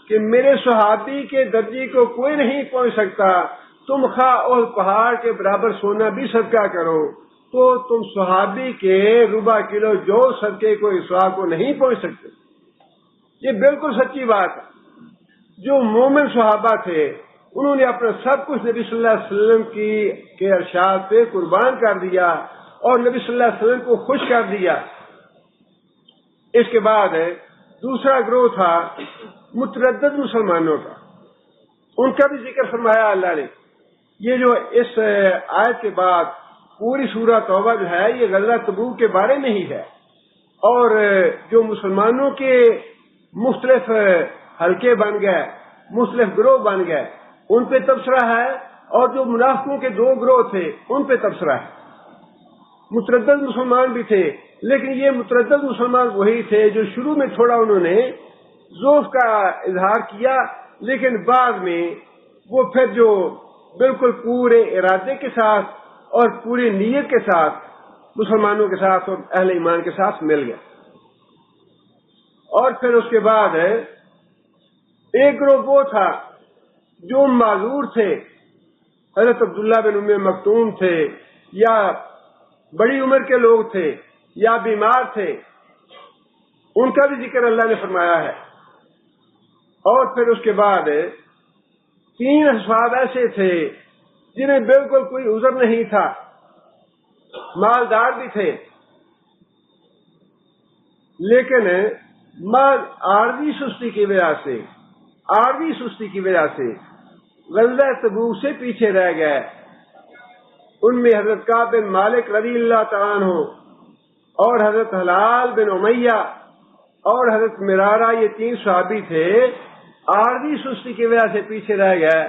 کہ میرے صحابی کے درجے کو کوئی نہیں پہنچ سکتا، تم خواہ اور پہاڑ کے برابر سونا بھی صدقہ کرو تو تم صحابی کے ربع کلو جو صدقے کو اسوا کو نہیں پہنچ سکتے. یہ بالکل سچی بات ہے. جو مومن صحابہ تھے انہوں نے اپنا سب کچھ نبی صلی اللہ علیہ وسلم کے ارشاد پہ قربان کر دیا اور نبی صلی اللہ علیہ وسلم کو خوش کر دیا. اس کے بعد دوسرا گروہ تھا متردد مسلمانوں کا، ان کا بھی ذکر فرمایا اللہ نے. یہ جو اس آیت کے بعد پوری سورہ توبہ جو ہے یہ غزوہ تبوک کے بارے میں ہی ہے، اور جو مسلمانوں کے مختلف حلقے بن گئے، مختلف گروہ بن گئے ان پہ تبصرہ ہے، اور جو منافقوں کے 2 گروہ تھے ان پہ تبصرہ ہے. متردد مسلمان بھی تھے، لیکن یہ متردد مسلمان وہی تھے جو شروع میں تھوڑا انہوں نے ضعف کا اظہار کیا، لیکن بعد میں وہ پھر جو بالکل پورے ارادے کے ساتھ اور پوری نیت کے ساتھ مسلمانوں کے ساتھ اور اہل ایمان کے ساتھ مل گئے. اور پھر اس کے بعد ایک گروہ وہ تھا جو معذور تھے، حضرت عبداللہ بن ام مکتوم تھے، یا بڑی عمر کے لوگ تھے، یا بیمار تھے، ان کا بھی ذکر اللہ نے فرمایا ہے۔ اور پھر اس کے بعد 3 اصحاب ایسے تھے جنہیں بالکل کوئی عذر نہیں تھا، مالدار بھی تھے، لیکن عارضی سستی کی وجہ سے غزوہ تبوک سے پیچھے رہ گئے۔ ان میں حضرت کعب بن مالک رضی اللہ تعالیٰ عنہ اور حضرت ہلال بن امیہ اور حضرت مرارہ، یہ 3 صحابی تھے، عارضی سستی کی وجہ سے پیچھے رہ گئے۔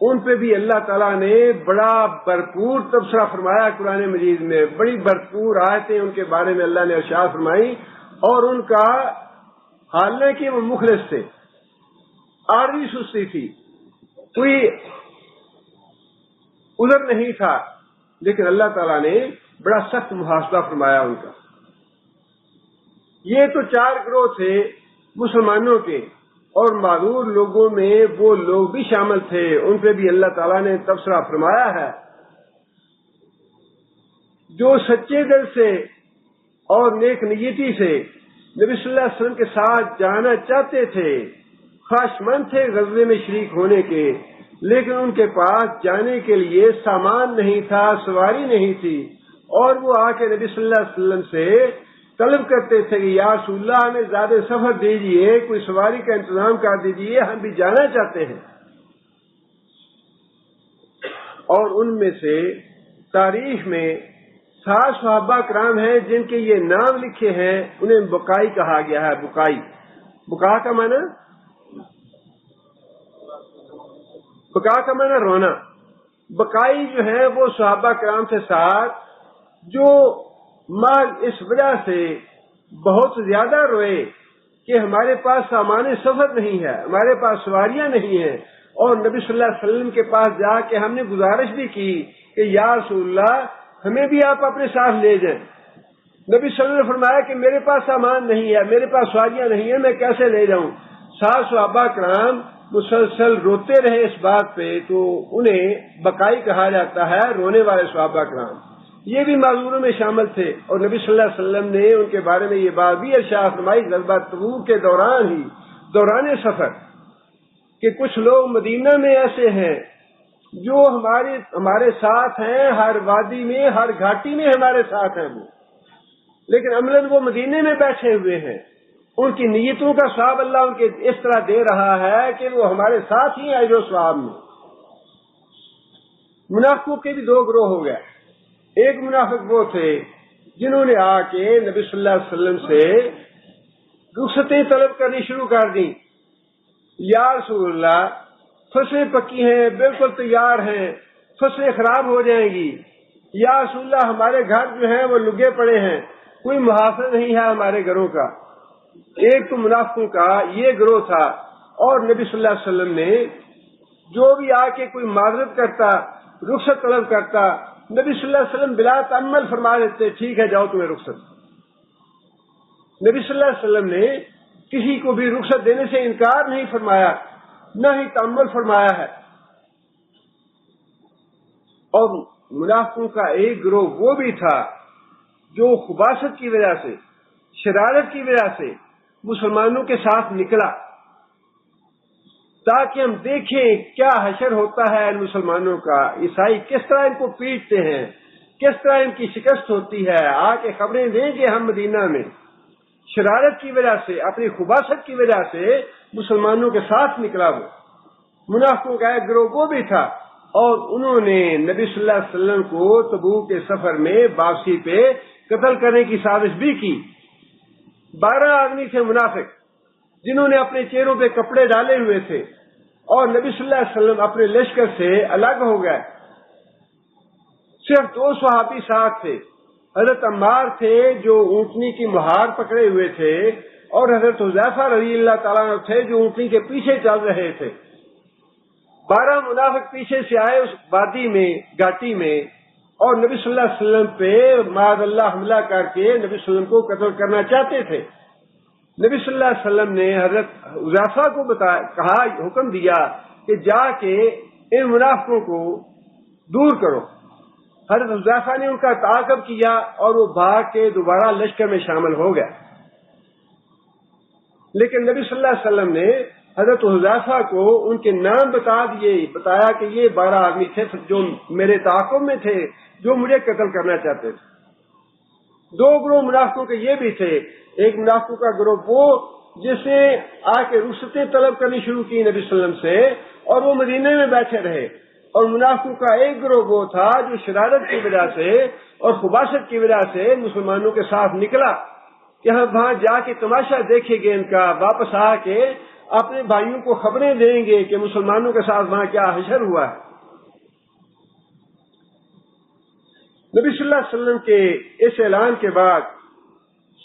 ان پہ بھی اللہ تعالیٰ نے بڑا بھرپور تبصرہ فرمایا قرآن مجید میں، بڑی بھرپور آیتیں ان کے بارے میں اللہ نے ارشاد فرمائی، اور ان کا حالانکہ وہ مخلص تھے، عارضی سستی تھی، کوئی عذر نہیں تھا، لیکن اللہ تعالیٰ نے بڑا سخت محاسبہ فرمایا ان کا۔ یہ تو 4 گروہ تھے مسلمانوں کے، اور معذور لوگوں میں وہ لوگ بھی شامل تھے، ان پہ بھی اللہ تعالیٰ نے تبصرہ فرمایا ہے۔ جو سچے دل سے اور نیک نیتی سے نبی صلی اللہ علیہ وسلم کے ساتھ جانا چاہتے تھے، خواہشمند تھے غزوے میں شریک ہونے کے، لیکن ان کے پاس جانے کے لیے سامان نہیں تھا، سواری نہیں تھی، اور وہ آ کے نبی صلی اللہ علیہ وسلم سے طلب کرتے تھے کہ یا رسول اللہ ہمیں زیادہ سفر دیجیے، کوئی سواری کا انتظام کر دیجیے، ہم بھی جانا چاہتے ہیں۔ اور ان میں سے تاریخ میں 7 صحابہ کرام ہیں جن کے یہ نام لکھے ہیں، انہیں بکائی کہا گیا ہے۔ بکا کا معنی رونا۔ بکائی جو ہے وہ صحابہ کرام سے ساتھ جو مال اس وجہ سے بہت زیادہ روئے کہ ہمارے پاس سامان سفر نہیں ہے، ہمارے پاس سواریاں نہیں ہیں، اور نبی صلی اللہ علیہ وسلم کے پاس جا کے ہم نے گزارش بھی کی کہ یا رسول اللہ ہمیں بھی آپ اپنے ساتھ لے جائیں۔ نبی صلی اللہ علیہ وسلم نے فرمایا کہ میرے پاس سامان نہیں ہے، میرے پاس سواریاں نہیں ہیں، میں کیسے لے جاؤں؟ 7 صحابہ کرام مسلسل روتے رہے اس بات پہ، تو انہیں بکائی کہا جاتا ہے، رونے والے صحابہ کرام۔ یہ بھی معذوروں میں شامل تھے، اور نبی صلی اللہ علیہ وسلم نے ان کے بارے میں یہ بات بھی ارشاد فرمائی غزوہ تبوک کے دوران سفر، کہ کچھ لوگ مدینہ میں ایسے ہیں جو ہمارے ساتھ ہیں، ہر وادی میں، ہر گھاٹی میں ہمارے ساتھ ہیں وہ، لیکن عملاً وہ مدینے میں بیٹھے ہوئے ہیں۔ ان کی نیتوں کا ثواب اللہ ان کے اس طرح دے رہا ہے کہ وہ ہمارے ساتھ ہی ہیں جو ثواب میں۔ منافقوں کے بھی 2 گروہ ہو گئے۔ ایک منافق وہ تھے جنہوں نے آ کے نبی صلی اللہ علیہ وسلم سے رخصتیں طلب کرنی شروع کر دیں، یا رسول اللہ فصلیں پکی ہیں، بالکل تیار ہیں، فصلیں خراب ہو جائیں گی، یا رسول اللہ ہمارے گھر جو ہیں وہ لگے پڑے ہیں، کوئی محافظ نہیں ہے ہمارے گھروں کا۔ ایک تو منافقوں کا یہ گروہ تھا، اور نبی صلی اللہ علیہ وسلم نے جو بھی آ کے کوئی معذرت کرتا، رخصت طلب کرتا، نبی صلی اللہ علیہ وسلم بلا تأمل فرما دیتے ٹھیک ہے جاؤ تمہیں رخصت۔ نبی صلی اللہ علیہ وسلم نے کسی کو بھی رخصت دینے سے انکار نہیں فرمایا، نہ ہی تأمل فرمایا ہے۔ اور منافقوں کا ایک گروہ وہ بھی تھا جو خباثت کی وجہ سے، شرارت کی وجہ سے مسلمانوں کے ساتھ نکلا، تاکہ ہم دیکھیں کیا حشر ہوتا ہے ان مسلمانوں کا، عیسائی کس طرح ان کو پیٹتے ہیں، کس طرح ان کی شکست ہوتی ہے، آ کے خبریں دیں کہ ہم مدینہ میں شرارت کی وجہ سے، اپنی خباثت کی وجہ سے مسلمانوں کے ساتھ نکلا۔ وہ منافقوں کا ایک گروہ وہ بھی تھا، اور انہوں نے نبی صلی اللہ علیہ وسلم کو تبوک کے سفر میں واپسی پہ قتل کرنے کی سازش بھی کی۔ 12 آدمی تھے منافق جنہوں نے اپنے چہروں پہ کپڑے ڈالے ہوئے تھے، اور نبی صلی اللہ علیہ وسلم اپنے لشکر سے الگ ہو گئے۔ صرف 2 صحابی ساتھ تھے، حضرت عمار تھے جو اونٹنی کی مہار پکڑے ہوئے تھے، اور حضرت حذیفہ رضی اللہ تعالیٰ عنہ تھے جو اونٹنی کے پیچھے چل رہے تھے۔ 12 منافق پیچھے سے آئے اس وادی میں، گھاٹی میں، اور نبی صلی اللہ علیہ وسلم پہ معاذ اللہ حملہ کر کے نبی صلی اللہ علیہ وسلم کو قتل کرنا چاہتے تھے۔ نبی صلی اللہ علیہ وسلم نے حضرت حذیفہ کو کہا، حکم دیا کہ جا کے ان منافقوں کو دور کرو۔ حضرت حذیفہ نے ان کا تعاقب کیا اور وہ بھاگ کے دوبارہ لشکر میں شامل ہو گیا۔ لیکن نبی صلی اللہ علیہ وسلم نے حضرت حذیفہ کو ان کے نام بتایا کہ یہ 12 آدمی تھے جو میرے تعاقب میں تھے، جو مجھے قتل کرنا چاہتے تھے۔ 2 گروہ منافقوں کے یہ بھی تھے، ایک منافقوں کا گروہ وہ جس نے آ کے رخصتیں طلب کرنی شروع کی نبی صلی اللہ علیہ وسلم سے اور وہ مدینے میں بیٹھے رہے، اور منافقوں کا ایک گروہ وہ تھا جو شرارت کی وجہ سے اور خباثت کی وجہ سے مسلمانوں کے ساتھ نکلا کہ ہم وہاں جا کے تماشا دیکھیں گے ان کا، واپس آ کے اپنے بھائیوں کو خبریں دیں گے کہ مسلمانوں کے ساتھ وہاں کیا حشر ہوا ہے۔ نبی صلی اللہ علیہ وسلم کے اس اعلان کے بعد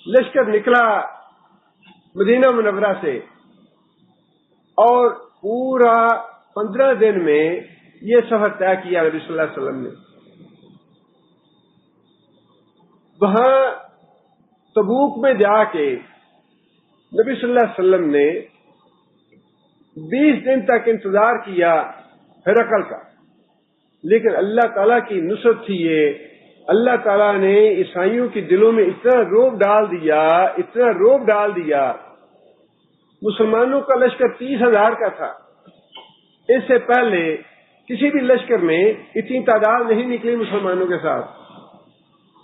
لشکر نکلا مدینہ منورہ سے، اور پورا 15 دن میں یہ سفر طے کیا نبی صلی اللہ علیہ وسلم نے۔ وہاں تبوک میں جا کے نبی صلی اللہ علیہ وسلم نے 20 دن تک انتظار کیا ہرقل کا، لیکن اللہ تعالیٰ کی نصرت تھی یہ، اللہ تعالیٰ نے عیسائیوں کے دلوں میں اتنا روب ڈال دیا۔ مسلمانوں کا لشکر 30,000 کا تھا، اس سے پہلے کسی بھی لشکر میں اتنی تعداد نہیں نکلی مسلمانوں کے ساتھ۔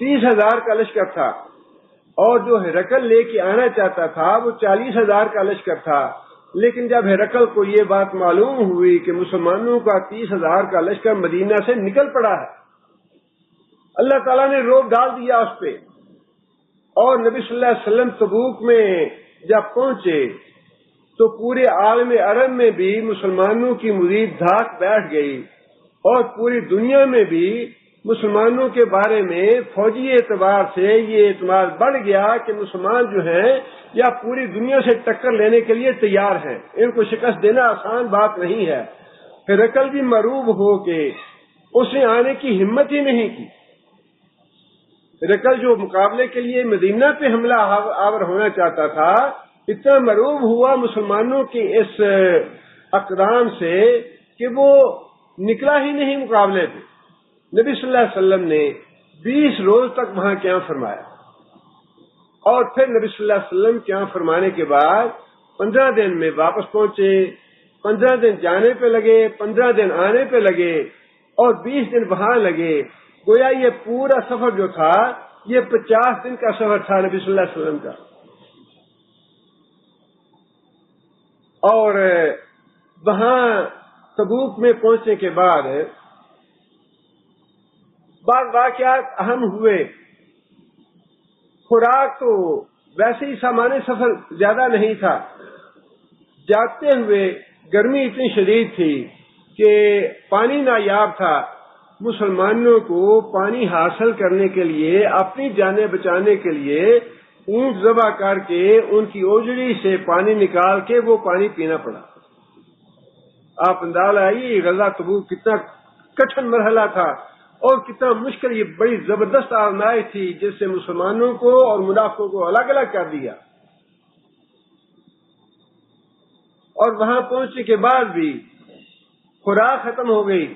30,000 کا لشکر تھا، اور جو ہرقل لے کے آنا چاہتا تھا وہ 40,000 کا لشکر تھا، لیکن جب ہرقل کو یہ بات معلوم ہوئی کہ مسلمانوں کا 30,000 کا لشکر مدینہ سے نکل پڑا ہے، اللہ تعالیٰ نے روب ڈال دیا اس پہ، اور نبی صلی اللہ علیہ وسلم تبوک میں جب پہنچے تو پورے عالم عرب میں بھی مسلمانوں کی مزید دھاک بیٹھ گئی، اور پوری دنیا میں بھی مسلمانوں کے بارے میں فوجی اعتبار سے یہ اعتماد بڑھ گیا کہ مسلمان جو ہیں یا پوری دنیا سے ٹکر لینے کے لیے تیار ہیں، ان کو شکست دینا آسان بات نہیں ہے۔ ہرقل بھی مروب ہو کے اس نے آنے کی ہمت ہی نہیں کی۔ ہرقل جو مقابلے کے لیے مدینہ پہ حملہ آور ہونا چاہتا تھا، اتنا مروب ہوا مسلمانوں کی اس اقدام سے کہ وہ نکلا ہی نہیں مقابلے پہ۔ نبی صلی اللہ علیہ وسلم نے 20 روز تک وہاں قیام فرمایا، اور پھر نبی صلی اللہ علیہ وسلم قیام فرمانے کے بعد 15 دن میں واپس پہنچے۔ 15 دن جانے پہ لگے، 15 دن آنے پہ لگے، اور 20 دن وہاں لگے۔ گویا یہ پورا سفر جو تھا یہ 50 دن کا سفر تھا نبی صلی اللہ علیہ وسلم کا۔ اور وہاں تبوک میں پہنچنے کے بعد بعض واقعات اہم ہوئے۔ خوراک تو ویسے ہی سامان سفر زیادہ نہیں تھا، جاتے ہوئے گرمی اتنی شدید تھی کہ پانی نایاب تھا۔ مسلمانوں کو پانی حاصل کرنے کے لیے، اپنی جانیں بچانے کے لیے اونٹ ذبح کر کے ان کی اوجڑی سے پانی نکال کے وہ پانی پینا پڑا۔ آپ اندازہ آئیے غزوہ تبوک کتنا کٹھن مرحلہ تھا اور کتنا مشکل، یہ بڑی زبردست آزمائش تھی جس سے مسلمانوں کو اور منافقوں کو الگ الگ کر دیا۔ اور وہاں پہنچنے کے بعد بھی خوراک ختم ہو گئی۔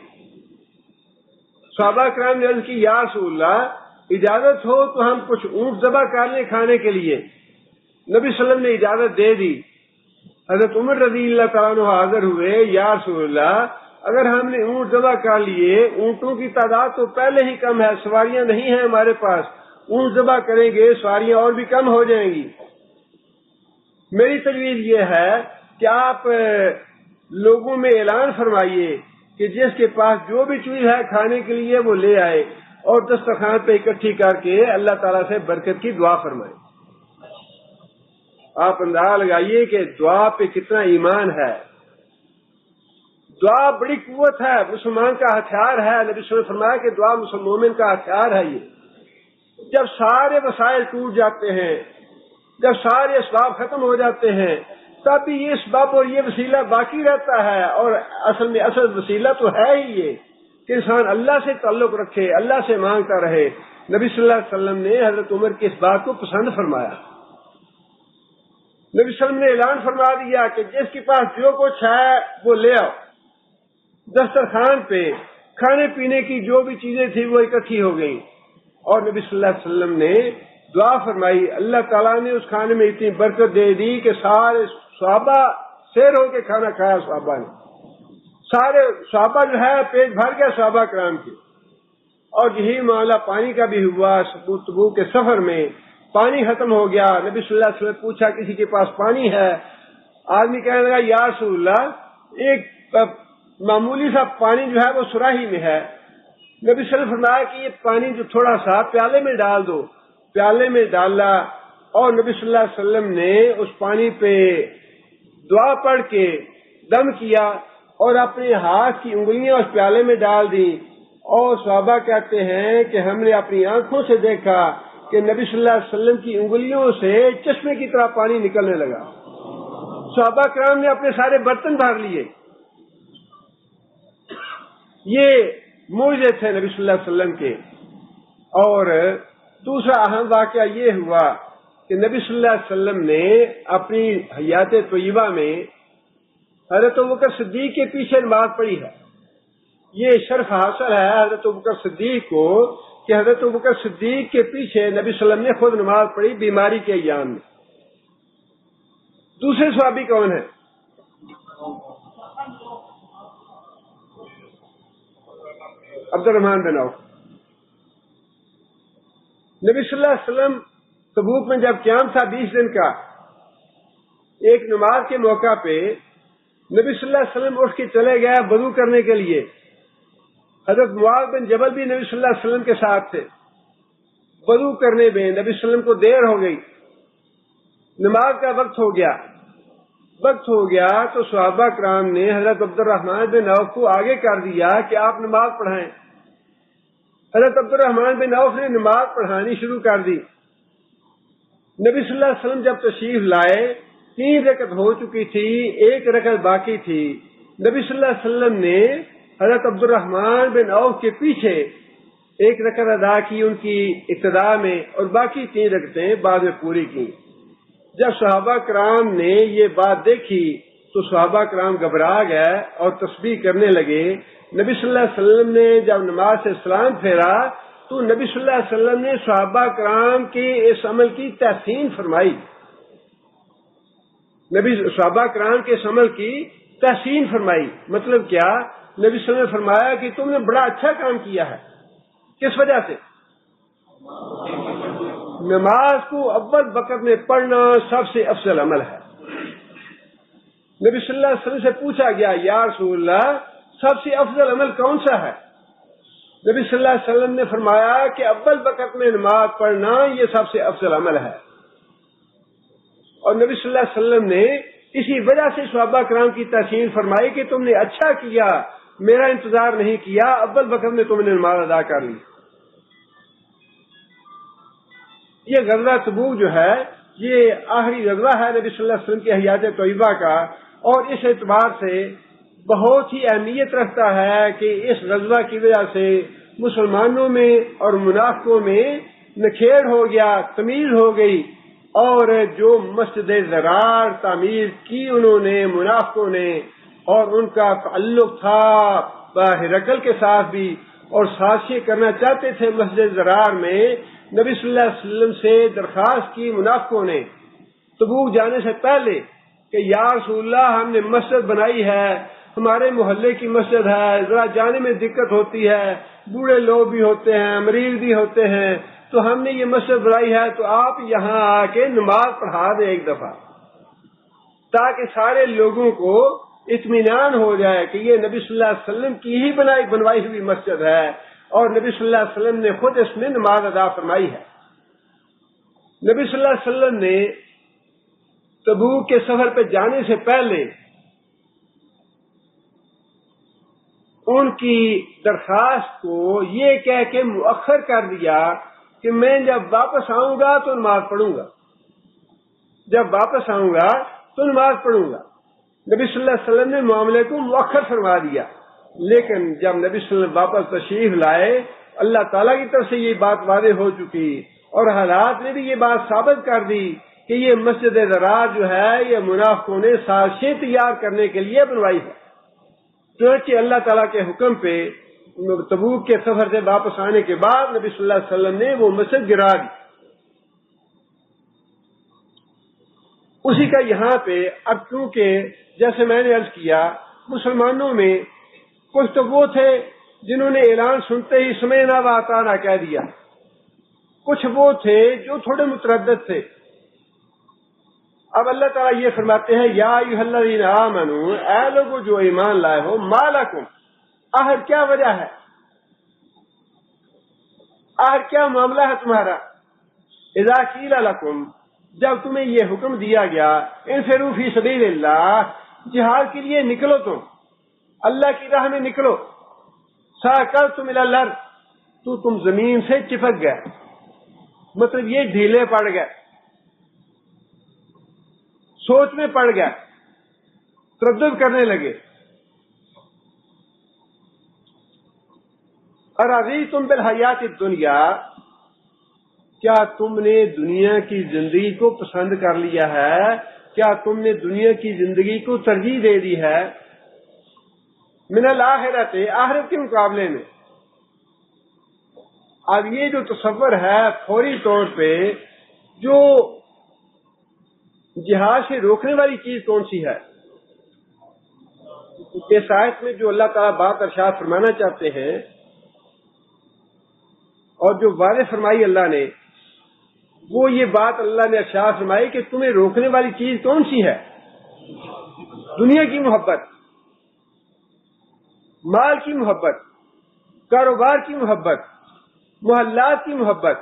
صحابہ کرام نے عرض کی، یا رسول اللہ اجازت ہو تو ہم کچھ اونٹ ذبح کر لیں کھانے کے لیے۔ نبی صلی اللہ علیہ وسلم نے اجازت دے دی۔ حضرت عمر رضی اللہ تعالیٰ عنہ حاضر ہوئے، یا رسول اللہ اگر ہم نے اونٹ ذبح کر لیے، اونٹوں کی تعداد تو پہلے ہی کم ہے، سواریاں نہیں ہیں ہمارے پاس، اونٹ ذبح کریں گے سواریاں اور بھی کم ہو جائیں گی۔ میری تجویز یہ ہے کہ آپ لوگوں میں اعلان فرمائیے کہ جس کے پاس جو بھی چیز ہے کھانے کے لیے وہ لے آئے، اور دسترخوان پہ اکٹھی کر کے اللہ تعالیٰ سے برکت کی دعا فرمائے۔ آپ اندازہ لگائیے کہ دعا پہ کتنا ایمان ہے۔ دعا بڑی قوت ہے، مسلمان کا ہتھیار ہے۔ نبی صلی اللہ علیہ وسلم نے فرمایا کہ دعا مومن کا ہتھیار ہے۔ یہ جب سارے وسائل ٹوٹ جاتے ہیں، جب سارے اسباب ختم ہو جاتے ہیں، تب بھی یہ اسباب اور یہ وسیلہ باقی رہتا ہے، اور اصل میں اصل وسیلہ تو ہے ہی یہ کہ انسان اللہ سے تعلق رکھے، اللہ سے مانگتا رہے۔ نبی صلی اللہ علیہ وسلم نے حضرت عمر کی اس بات کو پسند فرمایا۔ نبی صلی اللہ علیہ وسلم نے اعلان فرما دیا کہ جس کے پاس جو کچھ ہے وہ لے آؤ. دسترخوان پہ کھانے پینے کی جو بھی چیزیں تھیں وہ اکٹھی ہو گئیں اور نبی صلی اللہ علیہ وسلم نے دعا فرمائی. اللہ تعالیٰ نے اس کھانے میں اتنی برکت دے دی کہ سارے صحابہ سیر ہو کے کھانا کھایا. صحابہ نے سارے صحابہ جو ہے پیٹ بھر گیا صحابہ کرام کے. اور یہی معاملہ پانی کا بھی ہوا. تبوک کے سفر میں پانی ختم ہو گیا. نبی صلی اللہ علیہ وسلم نے پوچھا کسی کے پاس پانی ہے؟ آدمی کہنے لگا یا رسول اللہ ایک معمولی سا پانی جو ہے وہ سراہی میں ہے. نبی صلی اللہ علیہ وسلم نے فرمایا کہ یہ پانی جو تھوڑا سا پیالے میں ڈال دو. پیالے میں ڈالا اور نبی صلی اللہ علیہ وسلم نے اس پانی پہ دعا پڑھ کے دم کیا اور اپنے ہاتھ کی انگلیاں اس پیالے میں ڈال دی. اور صحابہ کہتے ہیں کہ ہم نے اپنی آنکھوں سے دیکھا کہ نبی صلی اللہ علیہ وسلم کی انگلیوں سے چشمے کی طرح پانی نکلنے لگا. صحابہ کرام نے اپنے سارے برتن بھر لیے. یہ معجزے تھے نبی صلی اللہ علیہ وسلم کے. اور دوسرا اہم واقعہ یہ ہوا کہ نبی صلی اللہ علیہ وسلم نے اپنی حیات طیبہ میں حضرت ابوبکر صدیق کے پیچھے نماز پڑھی ہے. یہ شرف حاصل ہے حضرت ابوبکر صدیق کو کہ حضرت ابوبکر صدیق کے پیچھے نبی صلی اللہ علیہ وسلم نے خود نماز پڑھی بیماری کے ایام میں. دوسرے صحابی کون ہیں؟ عبد الرحمن بن عوف. نبی صلی اللہ علیہ وسلم تبوک میں جب قیام تھا 20 دن کا، ایک نماز کے موقع پہ نبی صلی اللہ علیہ وسلم اٹھ کے چلے گئے وضو کرنے کے لیے. حضرت معاذ بن جبل بھی نبی صلی اللہ علیہ وسلم کے ساتھ تھے. وضو کرنے میں نبی صلی اللہ علیہ وسلم کو دیر ہو گئی. نماز کا وقت ہو گیا تو صحابہ کرام نے حضرت عبد الرحمن بن عوف کو آگے کر دیا کہ آپ نماز پڑھائیں. حضرت عبد الرحمن بن عوف نے نماز پڑھانی شروع کر دی. نبی صلی اللہ علیہ وسلم جب تشریف لائے 3 رکعت ہو چکی تھی، 1 رکعت باقی تھی. نبی صلی اللہ علیہ وسلم نے حضرت عبد الرحمن بن عوف کے پیچھے 1 رکعت ادا کی ان کی ابتدا میں اور باقی 3 رکعتیں بعد میں پوری کی. جب صحابہ کرام نے یہ بات دیکھی تو صحابہ کرام گھبرا گئے اور تسبیح کرنے لگے. نبی صلی اللہ علیہ وسلم نے جب نماز سے سلام پھیرا تو نبی صلی اللہ علیہ وسلم نے صحابہ کرام کے اس عمل کی تحسین فرمائی. صحابہ کرام کے اس عمل کی تحسین فرمائی. مطلب کیا؟ نبی صلی اللہ علیہ وسلم نے فرمایا کہ تم نے بڑا اچھا کام کیا ہے. کس وجہ سے؟ نماز کو اول وقت میں پڑھنا سب سے افضل عمل ہے. نبی صلی اللہ علیہ وسلم سے پوچھا گیا یا رسول اللہ سب سے افضل عمل کون سا ہے؟ نبی صلی اللہ علیہ وسلم نے فرمایا کہ اول وقت میں نماز پڑھنا یہ سب سے افضل عمل ہے. اور نبی صلی اللہ علیہ وسلم نے اسی وجہ سے صحابہ کرام کی تحسین فرمائی کہ تم نے اچھا کیا، میرا انتظار نہیں کیا، اول وقت میں تم نے نماز ادا کر لی. یہ غزوہ تبوک جو ہے یہ آخری غزوہ ہے نبی صلی اللہ علیہ وسلم کی حیات طیبہ کا، اور اس اعتبار سے بہت ہی اہمیت رکھتا ہے کہ اس غزوہ کی وجہ سے مسلمانوں میں اور منافقوں میں نکھیڑ ہو گیا، تمیز ہو گئی. اور جو مسجد زرار تعمیر کی انہوں نے منافقوں نے، اور ان کا تعلق تھا ہرقل کے ساتھ بھی، اور سازشیں کرنا چاہتے تھے مسجد زرار میں، نبی صلی اللہ علیہ وسلم سے درخواست کی منافقوں نے تبوک جانے سے پہلے کہ یا رسول اللہ ہم نے مسجد بنائی ہے، ہمارے محلے کی مسجد ہے، ذرا جانے میں دقت ہوتی ہے، بوڑھے لوگ بھی ہوتے ہیں، مریض بھی ہوتے ہیں، تو ہم نے یہ مسجد بنائی ہے تو آپ یہاں آ کے نماز پڑھا دیں ایک دفعہ، تاکہ سارے لوگوں کو اطمینان ہو جائے کہ یہ نبی صلی اللہ علیہ وسلم کی ہی بنوائی ہوئی مسجد ہے، اور نبی صلی اللہ علیہ وسلم نے خود اس میں نماز ادا فرمائی ہے. نبی صلی اللہ علیہ وسلم نے تبوک کے سفر پہ جانے سے پہلے ان کی درخواست کو یہ کہہ کے مؤخر کر دیا کہ میں جب واپس آؤں گا تو نماز پڑھوں گا، جب واپس آؤں گا تو نماز پڑھوں گا. نبی صلی اللہ علیہ وسلم نے معاملے کو مؤخر فرما دیا. لیکن جب نبی صلی اللہ علیہ وسلم واپس تشریف لائے، اللہ تعالیٰ کی طرف سے یہ بات واضح ہو چکی اور حالات نے بھی یہ بات ثابت کر دی کہ یہ مسجد ضرار جو ہے یہ منافقوں نے سازشیں تیار کرنے کے لیے بنوائی ہے. چنانچہ اللہ تعالیٰ کے حکم پہ تبوک کے سفر سے واپس آنے کے بعد نبی صلی اللہ علیہ وسلم نے وہ مسجد گرا دی. اسی کا یہاں پہ اب کیونکہ جیسے میں نے عرض کیا مسلمانوں میں کچھ تو وہ تھے جنہوں نے اعلان سنتے ہی سمعنا و اطعنا کہہ دیا، کچھ وہ تھے جو تھوڑے متردد تھے. اب اللہ تعالیٰ یہ فرماتے ہیں یا ایھا الذین آمنوا، اے لوگوں جو ایمان لائے ہو، ما لکم، آخر کیا وجہ ہے، آخر کیا معاملہ ہے تمہارا، اذا قیل لکم، جب تمہیں یہ حکم دیا گیا انفروا فی سبیل اللہ، جہاد کے لیے نکلو، اللہ کی راہ میں نکلو، ثاقلتم الی الارض، تو تم زمین سے چپک گئے، مطلب یہ ڈھیلے پڑ گئے، سوچ میں پڑ گئے، تردد کرنے لگے. ارضیتم بالحیات الدنیا، کیا تم نے دنیا کی زندگی کو پسند کر لیا ہے، کیا تم نے دنیا کی زندگی کو ترجیح دے دی ہے، من الآخرت، آخرت کے مقابلے میں. اب یہ جو تصور ہے فوری طور پہ جو جہاد سے روکنے والی چیز کون سی ہے، اس آیت میں جو اللہ تعالیٰ بات ارشاد فرمانا چاہتے ہیں اور جو واضح فرمائی اللہ نے، وہ یہ بات اللہ نے ارشاد فرمائی کہ تمہیں روکنے والی چیز کون سی ہے، دنیا کی محبت، مال کی محبت، کاروبار کی محبت، محلات کی محبت،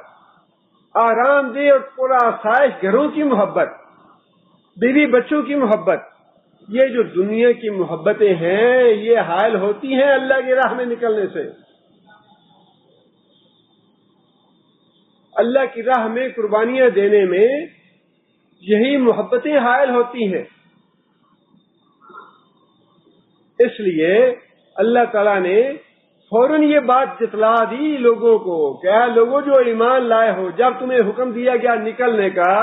آرام دہ اور پورا آسائش گھروں کی محبت، بیوی بچوں کی محبت. یہ جو دنیا کی محبتیں ہیں یہ حائل ہوتی ہیں اللہ کی راہ میں نکلنے سے. اللہ کی راہ میں قربانیاں دینے میں یہی محبتیں حائل ہوتی ہیں. اس لیے اللہ تعالیٰ نے فوراً یہ بات جتلا دی لوگوں کو کہ اے لوگوں جو ایمان لائے ہو، جب تمہیں حکم دیا گیا نکلنے کا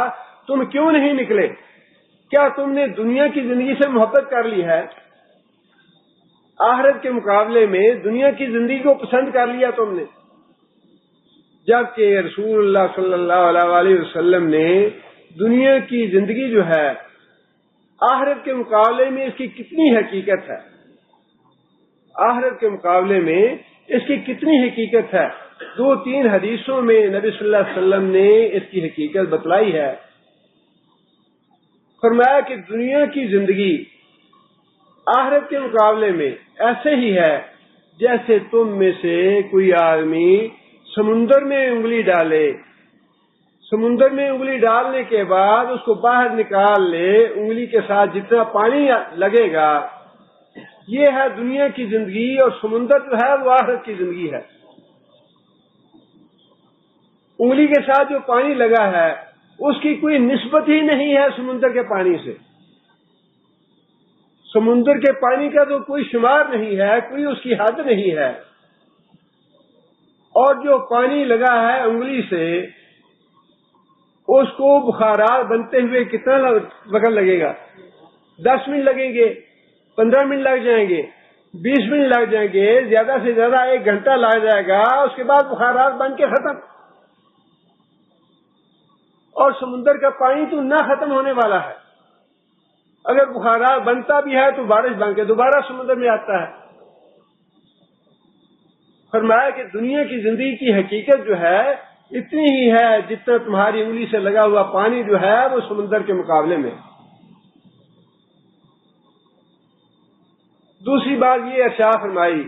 تم کیوں نہیں نکلے، کیا تم نے دنیا کی زندگی سے محبت کر لی ہے، آخرت کے مقابلے میں دنیا کی زندگی کو پسند کر لیا تم نے، جبکہ رسول اللہ صلی اللہ علیہ وسلم نے دنیا کی زندگی جو ہے آخرت کے مقابلے میں اس کی کتنی حقیقت ہے، آخرت کے مقابلے میں اس کی کتنی حقیقت ہے. 2-3 حدیثوں میں نبی صلی اللہ علیہ وسلم نے اس کی حقیقت بتلائی ہے. فرمایا کہ دنیا کی زندگی آخرت کے مقابلے میں ایسے ہی ہے جیسے تم میں سے کوئی آدمی سمندر میں انگلی ڈالے، سمندر میں انگلی ڈالنے کے بعد اس کو باہر نکال لے، انگلی کے ساتھ جتنا پانی لگے گا، یہ ہے دنیا کی زندگی، اور سمندر جو ہے وہ آخرت کی زندگی ہے. انگلی کے ساتھ جو پانی لگا ہے اس کی کوئی نسبت ہی نہیں ہے سمندر کے پانی سے، سمندر کے پانی کا تو کوئی شمار نہیں ہے، کوئی اس کی حد نہیں ہے. اور جو پانی لگا ہے انگلی سے اس کو بخارات بنتے ہوئے کتنا وقت لگے گا، 10 منٹ لگیں گے، 15 منٹ لگ جائیں گے، 20 منٹ لگ جائیں گے، زیادہ سے زیادہ 1 گھنٹہ لگ جائے گا، اس کے بعد بخارات بن کے ختم. اور سمندر کا پانی تو نہ ختم ہونے والا ہے، اگر بخارات بنتا بھی ہے تو بارش بن کے دوبارہ سمندر میں آتا ہے. فرمایا کہ دنیا کی زندگی کی حقیقت جو ہے اتنی ہی ہے جتنا تمہاری انگلی سے لگا ہوا پانی جو ہے وہ سمندر کے مقابلے میں. دوسری بات یہ ارشاد فرمائی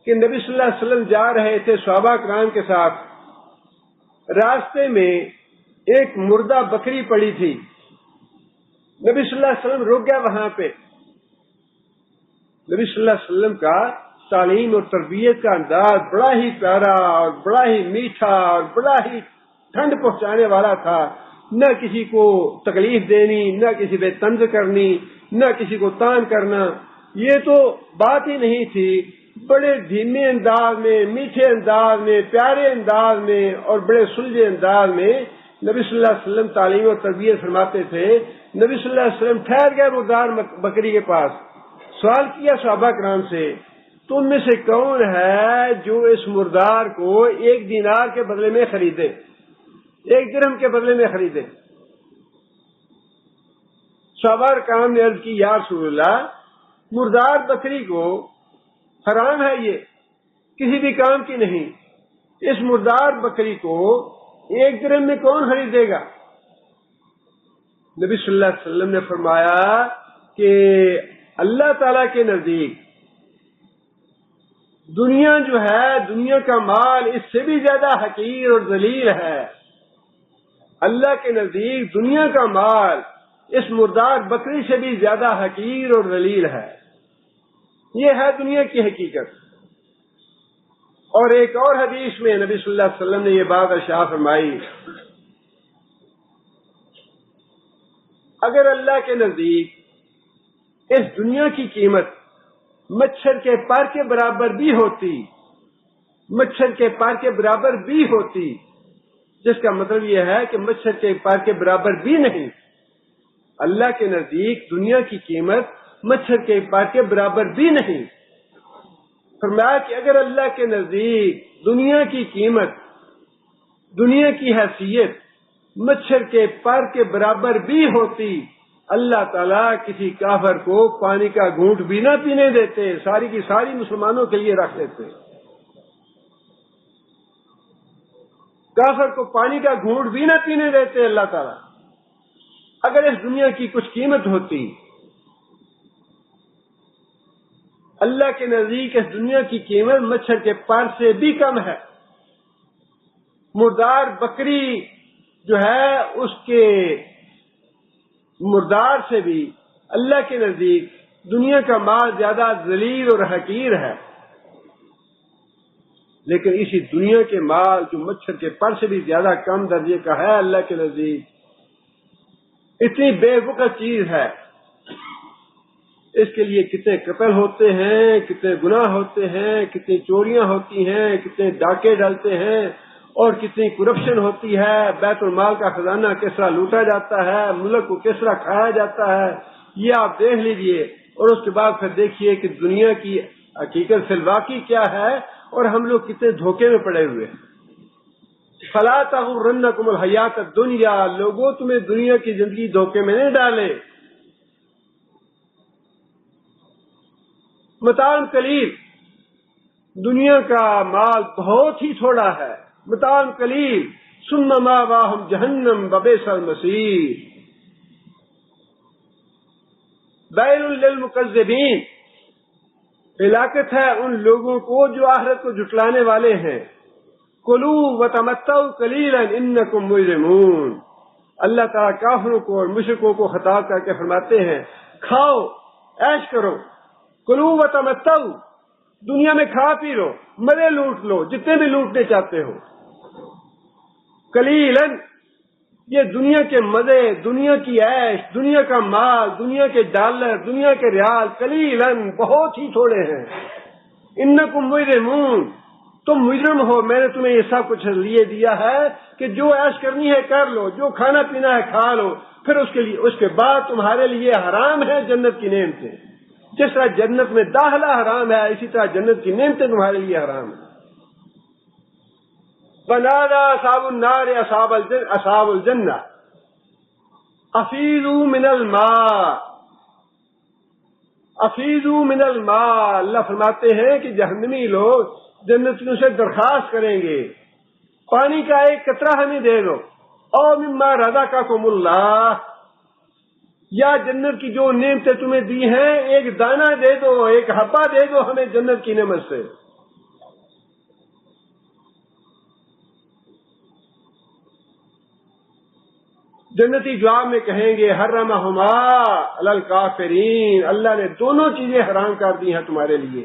کہ نبی صلی اللہ علیہ وسلم جا رہے تھے صحابہ کرام کے ساتھ، راستے میں ایک مردہ بکری پڑی تھی، نبی صلی اللہ علیہ وسلم رک گیا وہاں پہ. نبی صلی اللہ علیہ وسلم کا تعلیم اور تربیت کا انداز بڑا ہی پیارا اور بڑا ہی میٹھا اور بڑا ہی ٹھنڈ پہنچانے والا تھا، نہ کسی کو تکلیف دینی، نہ کسی پہ طنز کرنی، نہ کسی کو تان کرنا، یہ تو بات ہی نہیں تھی. بڑے دھیمے انداز میں، میٹھے انداز میں، پیارے انداز میں اور بڑے سلجھے انداز میں نبی صلی اللہ علیہ وسلم تعلیم و تربیت فرماتے تھے. نبی صلی اللہ علیہ وسلم ٹھہر گئے مردار بکری کے پاس. سوال کیا صحابہ کرام سے, تم میں سے کون ہے جو اس مردار کو 1 دینار کے بدلے میں خریدے, 1 درہم کے بدلے میں خریدے؟ صحابہ کرام نے عرض کی, یا رسول اللہ, مردار بکری کو حرام ہے, یہ کسی بھی کام کی نہیں. اس مردار بکری کو 1 درہم میں کون خریدے گا؟ نبی صلی اللہ علیہ وسلم نے فرمایا کہ اللہ تعالی کے نزدیک دنیا جو ہے, دنیا کا مال اس سے بھی زیادہ حقیر اور ذلیل ہے. اللہ کے نزدیک دنیا کا مال اس مردار بکری سے بھی زیادہ حقیر اور ذلیل ہے. یہ ہے دنیا کی حقیقت. اور ایک اور حدیث میں نبی صلی اللہ علیہ وسلم نے یہ بات ارشاد فرمائی, اگر اللہ کے نزدیک اس دنیا کی قیمت مچھر کے پر کے برابر بھی ہوتی, مچھر کے پر کے برابر بھی ہوتی, جس کا مطلب یہ ہے کہ مچھر کے پر کے برابر بھی نہیں, اللہ کے نزدیک دنیا کی قیمت مچھر کے پر کے برابر بھی نہیں. فرمایا کہ اگر اللہ کے نزدیک دنیا کی قیمت, دنیا کی حیثیت مچھر کے پر کے برابر بھی ہوتی, اللہ تعالیٰ کسی کافر کو پانی کا گھونٹ بھی نہ پینے دیتے, ساری کی ساری مسلمانوں کے لیے رکھ دیتے. کافر کو پانی کا گھونٹ بھی نہ پینے دیتے اللہ تعالیٰ, اگر اس دنیا کی کچھ قیمت ہوتی. اللہ کے نزدیک اس دنیا کی قیمت مچھر کے پر سے بھی کم ہے. مردار بکری جو ہے اس کے مردار سے بھی اللہ کے نزدیک دنیا کا مال زیادہ ذلیل اور حقیر ہے. لیکن اسی دنیا کے مال جو مچھر کے پر سے بھی زیادہ کم درجے کا ہے, اللہ کے نزدیک اتنی بے وقت چیز ہے. اس کے لیے کتنے قتل ہوتے ہیں, کتنے گناہ ہوتے ہیں, کتنی چوریاں ہوتی ہیں, کتنے ڈاکے ڈالتے ہیں, اور کتنی کرپشن ہوتی ہے. بیت المال کا خزانہ کس طرح لوٹا جاتا ہے, ملک کو کس طرح کھایا جاتا ہے, یہ آپ دیکھ لیجئے. اور اس کے بعد پھر دیکھیے کہ دنیا کی حقیقت فی الواقع کیا ہے, اور ہم لوگ کتنے دھوکے میں پڑے ہوئے ہیں. فلا تغرنکم الحیات الدنیا, لوگوں تمہیں دنیا کی زندگی دھوکے میں نہیں ڈالے. متاع قلیل, دنیا کا مال بہت ہی تھوڑا ہے. متاع قلیل ثم مأواہم جہنم وبئس المصیر. ویل للمکذبین, ہلاکت ہے ان لوگوں کو جو آخرت کو جھٹلانے والے ہیں. کلوا وتمتعوا قلیلا انکم مجرمون. اللہ تعالیٰ کافروں کو اور مشرکوں کو خطاب کر کے فرماتے ہیں, کھاؤ عیش کرو. کلوا وتمتعوا, دنیا میں کھا پی لو, مزے لوٹ لو جتنے بھی لوٹنے چاہتے ہو. قلیلا, یہ دنیا کے مزے, دنیا کی عیش, دنیا کا مال, دنیا کے ڈالر, دنیا کے ریال, قلیلا بہت ہی تھوڑے ہیں. انکم مجرمون, تم مجرم ہو. میں نے تمہیں یہ سب کچھ لیے دیا ہے کہ جو عیش کرنی ہے کر لو, جو کھانا پینا ہے کھا لو, پھر اس کے بعد تمہارے لیے حرام ہے جنت کی نعمتیں. جس طرح جنت میں داخلہ حرام ہے, اسی طرح جنت کی نعمتیں تمہارے لیے حرام ہیں. بنادا اصحاب النار اصحاب الجنہ افیضوا من الماء, افیضوا من الماء. اللہ فرماتے ہیں کہ جہنمی لوگ جنتیوں سے درخواست کریں گے, پانی کا ایک قطرہ ہمیں دے دو. او مما رزقکم اللہ, یا جنت کی جو نعمتیں تمہیں دی ہیں ایک دانہ دے دو, ایک حبہ دے دو ہمیں جنت کی نعمت سے. جنتی جواب میں کہیں گے حرمہما علی الکافرین, اللہ نے دونوں چیزیں حرام کر دی ہیں تمہارے لیے.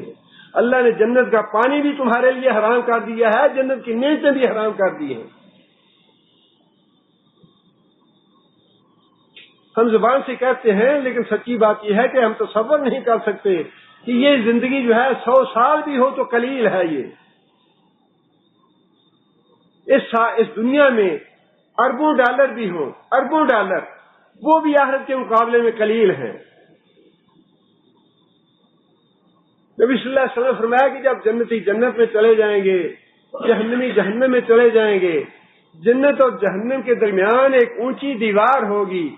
اللہ نے جنت کا پانی بھی تمہارے لیے حرام کر دیا ہے, جنت کی نعمتیں بھی حرام کر دی ہیں. ہم زبان سے کہتے ہیں, لیکن سچی بات یہ ہے کہ ہم تصور نہیں کر سکتے کہ یہ زندگی جو ہے 100 سال بھی ہو تو قلیل ہے. یہ اس دنیا میں اربوں ڈالر بھی ہوں، اربوں ڈالر، وہ بھی آخرت کے مقابلے میں قلیل ہیں۔ نبی صلی اللہ علیہ وسلم نے فرمایا کہ جب جنتی جنت میں چلے جائیں گے، جہنمی جہنم میں چلے جائیں گے، جنت اور جہنم کے درمیان ایک اونچی دیوار ہوگی،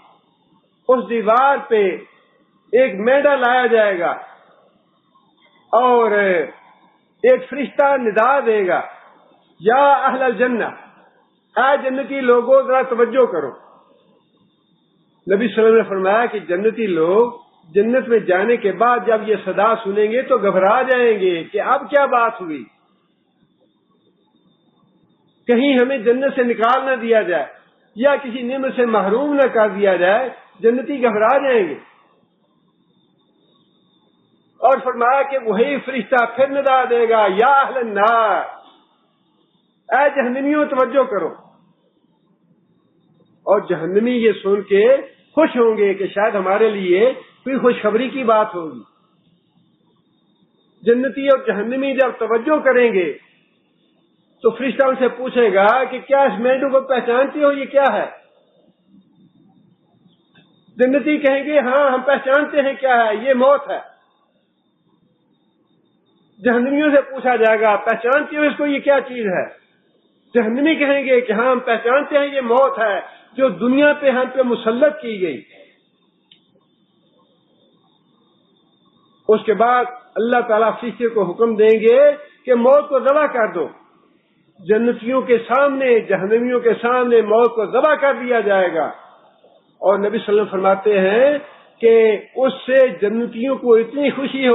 اس دیوار پہ ایک میڈا لایا جائے گا اور ایک فرشتہ ندا دے گا، یا اہل الجنہ، اے جنتی لوگوں ذرا توجہ کرو۔ نبی صلی اللہ علیہ وسلم نے فرمایا کہ جنتی لوگ جنت میں جانے کے بعد جب یہ صدا سنیں گے تو گھبرا جائیں گے کہ اب کیا بات ہوئی، کہیں ہمیں جنت سے نکال نہ دیا جائے یا کسی نعمت سے محروم نہ کر دیا جائے۔ جنتی گھبرا جائیں گے، اور فرمایا کہ وہی فرشتہ پھر ندا دے گا، یا اہل النار، اے جہنمیوں توجہ کرو۔ اور جہنمی یہ سن کے خوش ہوں گے کہ شاید ہمارے لیے کوئی خوشخبری کی بات ہوگی۔ جنتی اور جہنمی جب توجہ کریں گے تو فرشتہ ان سے پوچھے گا کہ کیا اس مینڈو کو پہچانتے ہو، یہ کیا ہے؟ جنتی کہیں گے ہاں ہم پہچانتے ہیں کیا ہے، یہ موت ہے۔ جہنمیوں سے پوچھا جائے گا پہچانتے ہو اس کو، یہ کیا چیز ہے؟ جہنمی کہیں گے کہ ہاں ہم پہچانتے ہیں یہ موت ہے جو دنیا پہ ہم پہ مسلط کی گئی۔ اس کے بعد اللہ تعالیٰ فرشتے کو حکم دیں گے کہ موت کو ذبح کر دو۔ جنتیوں کے سامنے، جہنمیوں کے سامنے موت کو ذبح کر دیا جائے گا، اور نبی صلی اللہ علیہ وسلم فرماتے ہیں کہ اس سے جنتیوں کو اتنی خوشی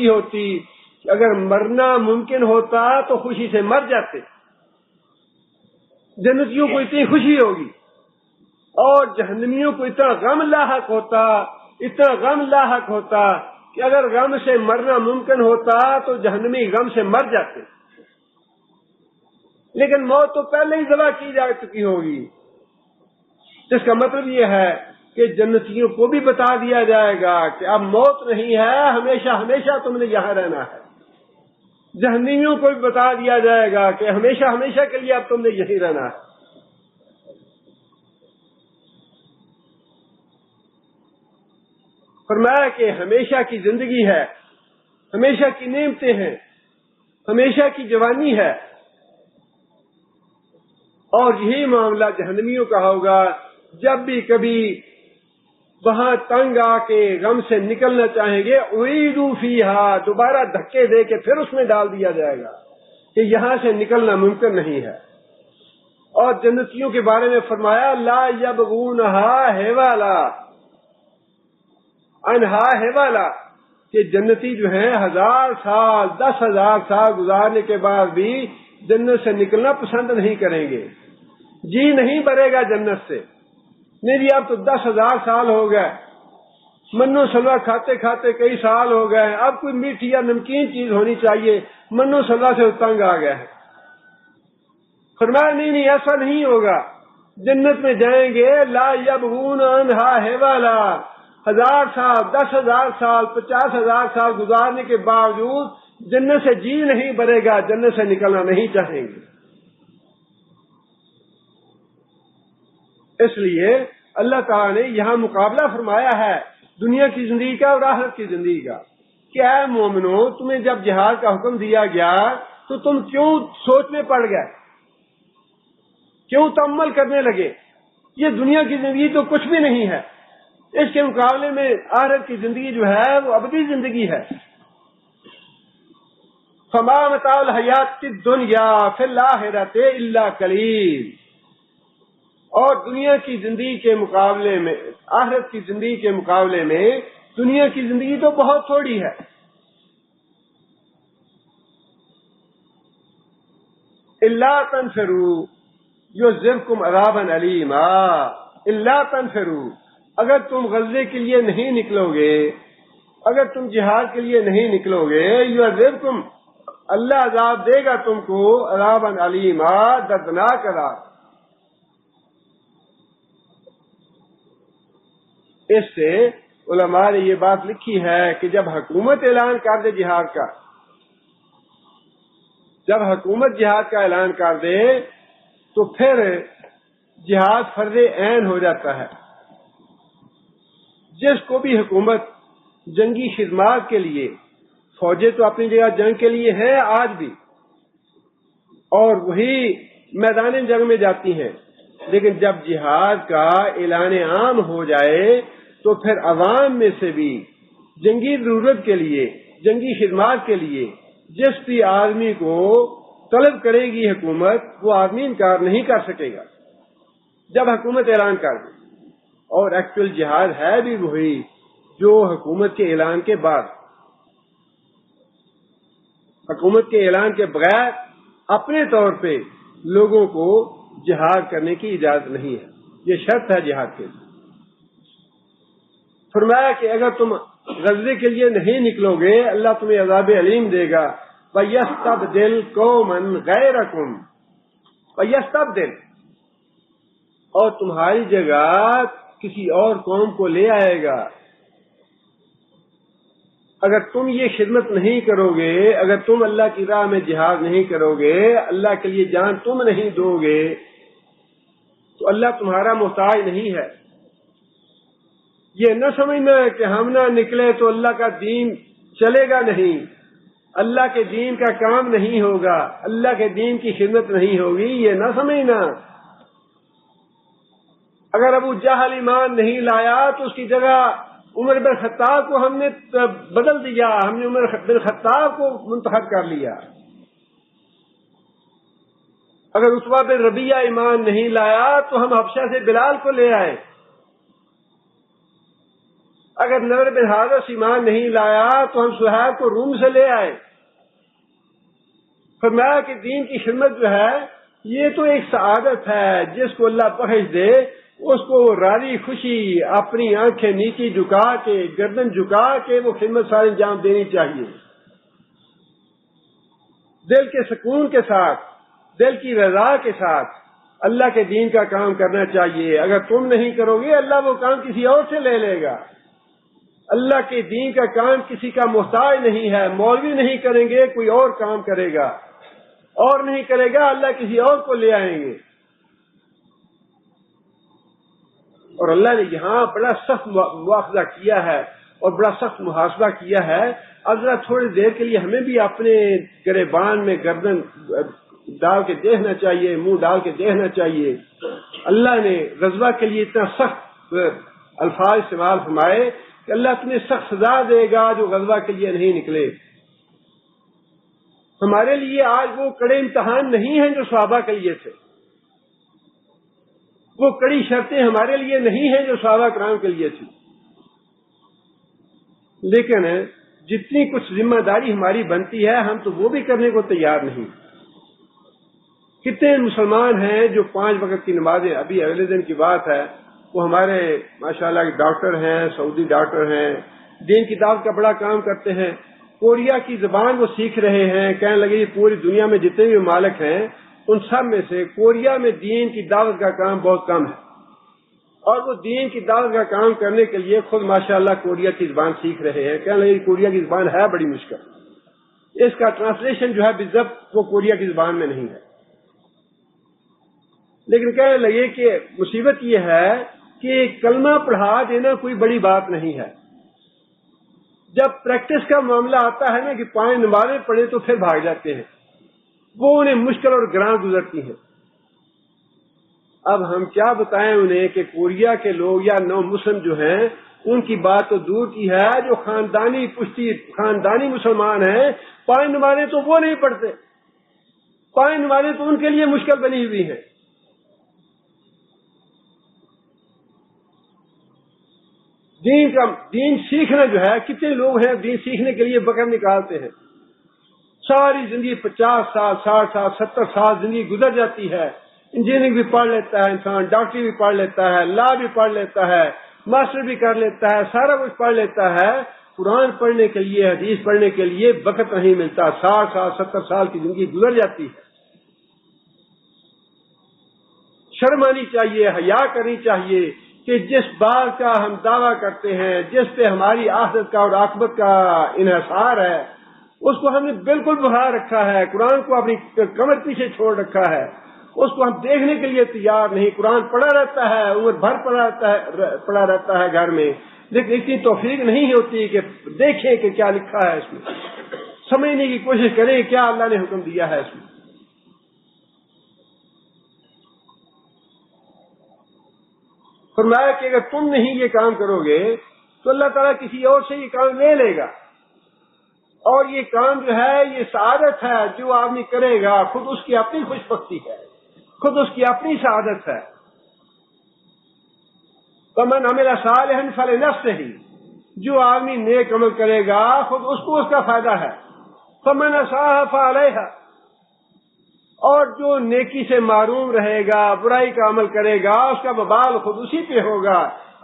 ہوتی کہ اگر مرنا ممکن ہوتا تو خوشی سے مر جاتے۔ جنتیوں کو اتنی خوشی ہوگی، اور جہنمیوں کو اتنا غم لاحق ہوتا کہ اگر غم سے مرنا ممکن ہوتا تو جہنمی غم سے مر جاتے، لیکن موت تو پہلے ہی ذبح کی جا چکی ہوگی۔ جس کا مطلب یہ ہے کہ جنتیوں کو بھی بتا دیا جائے گا کہ اب موت نہیں ہے، ہمیشہ ہمیشہ تم نے یہاں رہنا ہے۔ جہنمیوں کو بھی بتا دیا جائے گا کہ ہمیشہ ہمیشہ کے لیے اب تم نے یہی رہنا ہے۔ فرمایا کہ ہمیشہ کی زندگی ہے، ہمیشہ کی نعمتیں ہیں، ہمیشہ کی جوانی ہے، اور یہی معاملہ جہنمیوں کا ہوگا۔ جب بھی کبھی وہاں تنگ آ کے غم سے نکلنا چاہیں گے، اعیدوا فیہا، دوبارہ دھکے دے کے پھر اس میں ڈال دیا جائے گا کہ یہاں سے نکلنا ممکن نہیں ہے۔ اور جنتیوں کے بارے میں فرمایا لا یبغونہا حوالا، انہا حوالا، کہ جنتی جو ہیں 1000 سال 10,000 سال گزارنے کے بعد بھی جنت سے نکلنا پسند نہیں کریں گے، جی نہیں بھرے گا جنت سے۔ نہیں جی اب تو 10,000 سال ہو گئے، منو سلوا کھاتے کھاتے کئی سال ہو گئے، اب کوئی میٹھی یا نمکین چیز ہونی چاہیے، منو سلوا سے تنگ آ گئے ہیں۔ فرمایا نہیں ایسا نہیں ہوگا، جنت میں جائیں گے لا یبغون عنہا حوالا، 1000 سال 10,000 سال 50,000 سال گزارنے کے باوجود جنت سے جی نہیں بھرے گا، جنت سے نکلنا نہیں چاہیں گے۔ اس لیے اللہ تعالیٰ نے یہاں مقابلہ فرمایا ہے دنیا کی زندگی کا اور آخرت کی زندگی کا، کہ اے مومنو، تمہیں جب جہاد کا حکم دیا گیا تو تم کیوں سوچ میں پڑ گئے، کیوں تأمل کرنے لگے؟ یہ دنیا کی زندگی تو کچھ بھی نہیں ہے، اس کے مقابلے میں آخرت کی زندگی جو ہے وہ ابدی زندگی ہے۔ فما متاع الحیات الدنیا فی الآخرۃ الا قلیل، اور دنیا کی زندگی کے مقابلے میں، آخرت کی زندگی کے مقابلے میں دنیا کی زندگی تو بہت تھوڑی ہے۔ الا تنفروا یعذبکم عذابا علیما، الا تنفروا، اگر تم غزے کے لیے نہیں نکلو گے، اگر تم جہاد کے لیے نہیں نکلو گے، یعذبکم، اللہ عذاب دے گا تم کو، عذابا علیما، دردناک عذاب۔ اس سے علماء نے یہ بات لکھی ہے کہ جب حکومت اعلان کر دے جہاد کا، جب حکومت جہاد کا اعلان کر دے تو پھر جہاد فرض عین ہو جاتا ہے۔ جس کو بھی حکومت جنگی خدمات کے لیے، فوجیں تو اپنی جگہ جنگ کے لیے ہیں آج بھی، اور وہی میدان جنگ میں جاتی ہیں، لیکن جب جہاد کا اعلان عام ہو جائے تو پھر عوام میں سے بھی جنگی ضرورت کے لیے، جنگی خدمات کے لیے جس بھی آدمی کو طلب کرے گی حکومت، وہ آدمی انکار نہیں کر سکے گا جب حکومت اعلان کر دے۔ اور ایکچوئل جہاد ہے بھی وہی جو حکومت کے اعلان کے بعد، حکومت کے اعلان کے بغیر اپنے طور پہ لوگوں کو جہاد کرنے کی اجازت نہیں ہے، یہ شرط ہے جہاد کے لیے۔ فرمایا کہ اگر تم غزوے کے لیے نہیں نکلو گے اللہ تمہیں عذاب علیم دے گا۔ وَيَسْتَبْدِلْ قَوْمًا غَيْرَكُمْ، وَيَسْتَبْدِلْ، اور تمہاری جگہ کسی اور قوم کو لے آئے گا۔ اگر تم یہ خدمت نہیں کرو گے، اگر تم اللہ کی راہ میں جہاد نہیں کرو گے، اللہ کے لیے جان تم نہیں دو گے، تو اللہ تمہارا محتاج نہیں ہے۔ یہ نہ سمجھنا کہ ہم نہ نکلے تو اللہ کا دین چلے گا نہیں، اللہ کے دین کا کام نہیں ہوگا، اللہ کے دین کی خدمت نہیں ہوگی، یہ نہ سمجھنا۔ اگر ابو جہل ایمان نہیں لایا تو اس کی جگہ عمر بن خطاب کو ہم نے بدل دیا، ہم نے عمر بن خطاب کو منتخب کر لیا۔ اگر عتبہ بن ربیعہ ایمان نہیں لایا تو ہم حبشہ سے بلال کو لے آئے۔ اگر نضر بن حارث ایمان نہیں لایا تو ہم صہیب کو روم سے لے آئے۔ فرمایا کہ دین کی خدمت جو ہے یہ تو ایک سعادت ہے، جس کو اللہ بخش دے اس کو راضی خوشی اپنی آنکھیں نیچی جھکا کے، گردن جھکا کے وہ خدمت سارے انجام دینی چاہیے، دل کے سکون کے ساتھ، دل کی رضا کے ساتھ اللہ کے دین کا کام کرنا چاہیے۔ اگر تم نہیں کرو گے اللہ وہ کام کسی اور سے لے لے گا۔ اللہ کے دین کا کام کسی کا محتاج نہیں ہے، مولوی نہیں کریں گے کوئی اور کام کرے گا، اور نہیں کرے گا اللہ کسی اور کو لے آئیں گے۔ اور اللہ نے یہاں بڑا سخت مواخذہ کیا ہے اور بڑا سخت محاسبہ کیا ہے۔ اب ذرا تھوڑی دیر کے لیے ہمیں بھی اپنے گریبان میں گردن ڈال کے دیکھنا چاہیے، منہ ڈال کے دیکھنا چاہیے۔ اللہ نے غزوہ کے لیے اتنا سخت الفاظ استعمال فرمائے کہ اللہ تمہیں سخت سزا دے گا جو غزوہ کے لیے نہیں نکلے۔ ہمارے لیے آج وہ کڑے امتحان نہیں ہیں جو صحابہ کے لیے تھے، وہ کڑی شرطیں ہمارے لیے نہیں ہیں جو صحابہ کرام کے لیے تھی، لیکن جتنی کچھ ذمہ داری ہماری بنتی ہے ہم تو وہ بھی کرنے کو تیار نہیں۔ کتنے مسلمان ہیں جو 5 وقت کی نمازیں، ابھی اگلے دن کی بات ہے، وہ ہمارے ماشاءاللہ ڈاکٹر ہیں، سعودی ڈاکٹر ہیں، دین کی دعوت کا بڑا کام کرتے ہیں، کوریا کی زبان وہ سیکھ رہے ہیں۔ کہنے لگے پوری دنیا میں جتنے بھی ممالک ہیں ان سب میں سے کوریا میں دین کی دعوت کا کام بہت کم ہے، اور وہ دین کی دعوت کا کام کرنے کے لیے خود ماشاءاللہ کوریا کی زبان سیکھ رہے ہیں۔ کہنے لگے کوریا کی زبان ہے بڑی مشکل، اس کا ٹرانسلیشن جو ہے بالضبط وہ کوریا کی زبان میں نہیں ہے، لیکن کہنے لگے کہ مصیبت یہ ہے کہ کلمہ پڑھا دینا کوئی بڑی بات نہیں ہے، جب پریکٹس کا معاملہ آتا ہے نا کہ 5 نمازیں پڑھیں تو پھر بھاگ جاتے ہیں، وہ انہیں مشکل اور گراں گزرتی ہیں۔ اب ہم کیا بتائیں انہیں کہ کوریا کے لوگ یا نو مسلم جو ہیں ان کی بات تو دور کی ہے، جو خاندانی پشتی خاندانی مسلمان ہیں 5 نمازیں تو وہ نہیں پڑھتے، 5 نمازیں تو ان کے لیے مشکل بنی ہوئی ہیں۔ دین سیکھنا جو ہے، کتنے لوگ ہیں دین سیکھنے کے لیے وقت نکالتے ہیں، ساری زندگی 50 سال 60 سال 70 سال زندگی گزر جاتی ہے، انجینئرنگ بھی پڑھ لیتا ہے انسان، ڈاکٹری بھی پڑھ لیتا ہے، لا بھی پڑھ لیتا ہے، ماسٹر بھی کر لیتا ہے، سارا کچھ پڑھ لیتا ہے، قرآن پڑھنے کے لیے حدیث پڑھنے کے لیے وقت نہیں ملتا، 60 سال 70 سال کی زندگی گزر جاتی ہے۔ شرم آنی چاہیے، حیا کرنی چاہیے کہ جس بات کا ہم دعویٰ کرتے ہیں، جس پہ ہماری آخرت کا اور عاقبت کا انحصار ہے، اس کو ہم نے بالکل بھلا رکھا ہے، قرآن کو اپنی کمر پیچھے چھوڑ رکھا ہے، اس کو ہم دیکھنے کے لیے تیار نہیں. قرآن پڑھا رہتا ہے، عمر بھر پڑھا رہتا ہے گھر میں، لیکن اتنی توفیق نہیں ہوتی کہ دیکھیں کہ کیا لکھا ہے اس میں، سمجھنے کی کوشش کریں کیا اللہ نے حکم دیا ہے اس میں. فرمایا کہ اگر تم نہیں یہ کام کرو گے تو اللہ تعالیٰ کسی اور سے یہ کام لے لے گا، اور یہ کام جو ہے یہ سعادت ہے جو آدمی کرے گا، خود اس کی اپنی خوش بختی ہے، خود اس کی اپنی سعادت ہے. فمن عمل صالحا فلنفسه، جو آدمی نیک عمل کرے گا خود اس کو اس کا فائدہ ہے. فمن اساء فعليها، اور جو نیکی سے معروم رہے گا، برائی کا عمل کرے گا، اس کا وبال خود اسی پہ ہوگا.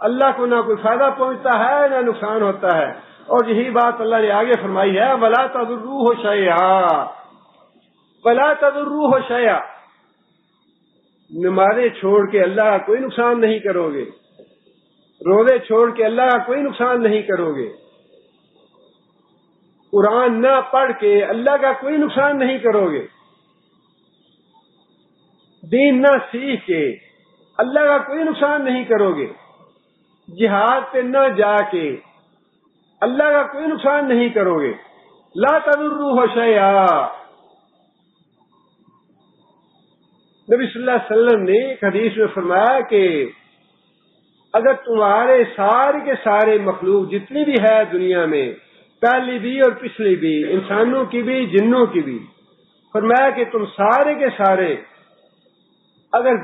اللہ کو نہ کوئی فائدہ پہنچتا ہے نہ نقصان ہوتا ہے. اور یہی بات اللہ نے آگے فرمائی ہے، وَلَا تَضُرُّوهُ شَيْئًا، وَلَا تَضُرُّوهُ شَيْئًا، نمازیں چھوڑ کے اللہ کا کوئی نقصان نہیں کرو گے، روزے چھوڑ کے اللہ کا کوئی نقصان نہیں کرو گے، قرآن نہ پڑھ کے اللہ کا کوئی نقصان نہیں کرو گے، دین نہ سیکھ کے اللہ کا کوئی نقصان نہیں کرو گے، جہاد پہ نہ جا کے اللہ کا کوئی نقصان نہیں کرو گے. لا تضروه شیئا. نبی صلی اللہ علیہ وسلم نے ایک حدیث میں فرمایا کہ اگر تمہارے سارے کے سارے مخلوق جتنی بھی ہے دنیا میں، پہلی بھی اور پچھلی بھی، انسانوں کی بھی جنوں کی بھی، فرمایا کہ تم سارے کے سارے اگر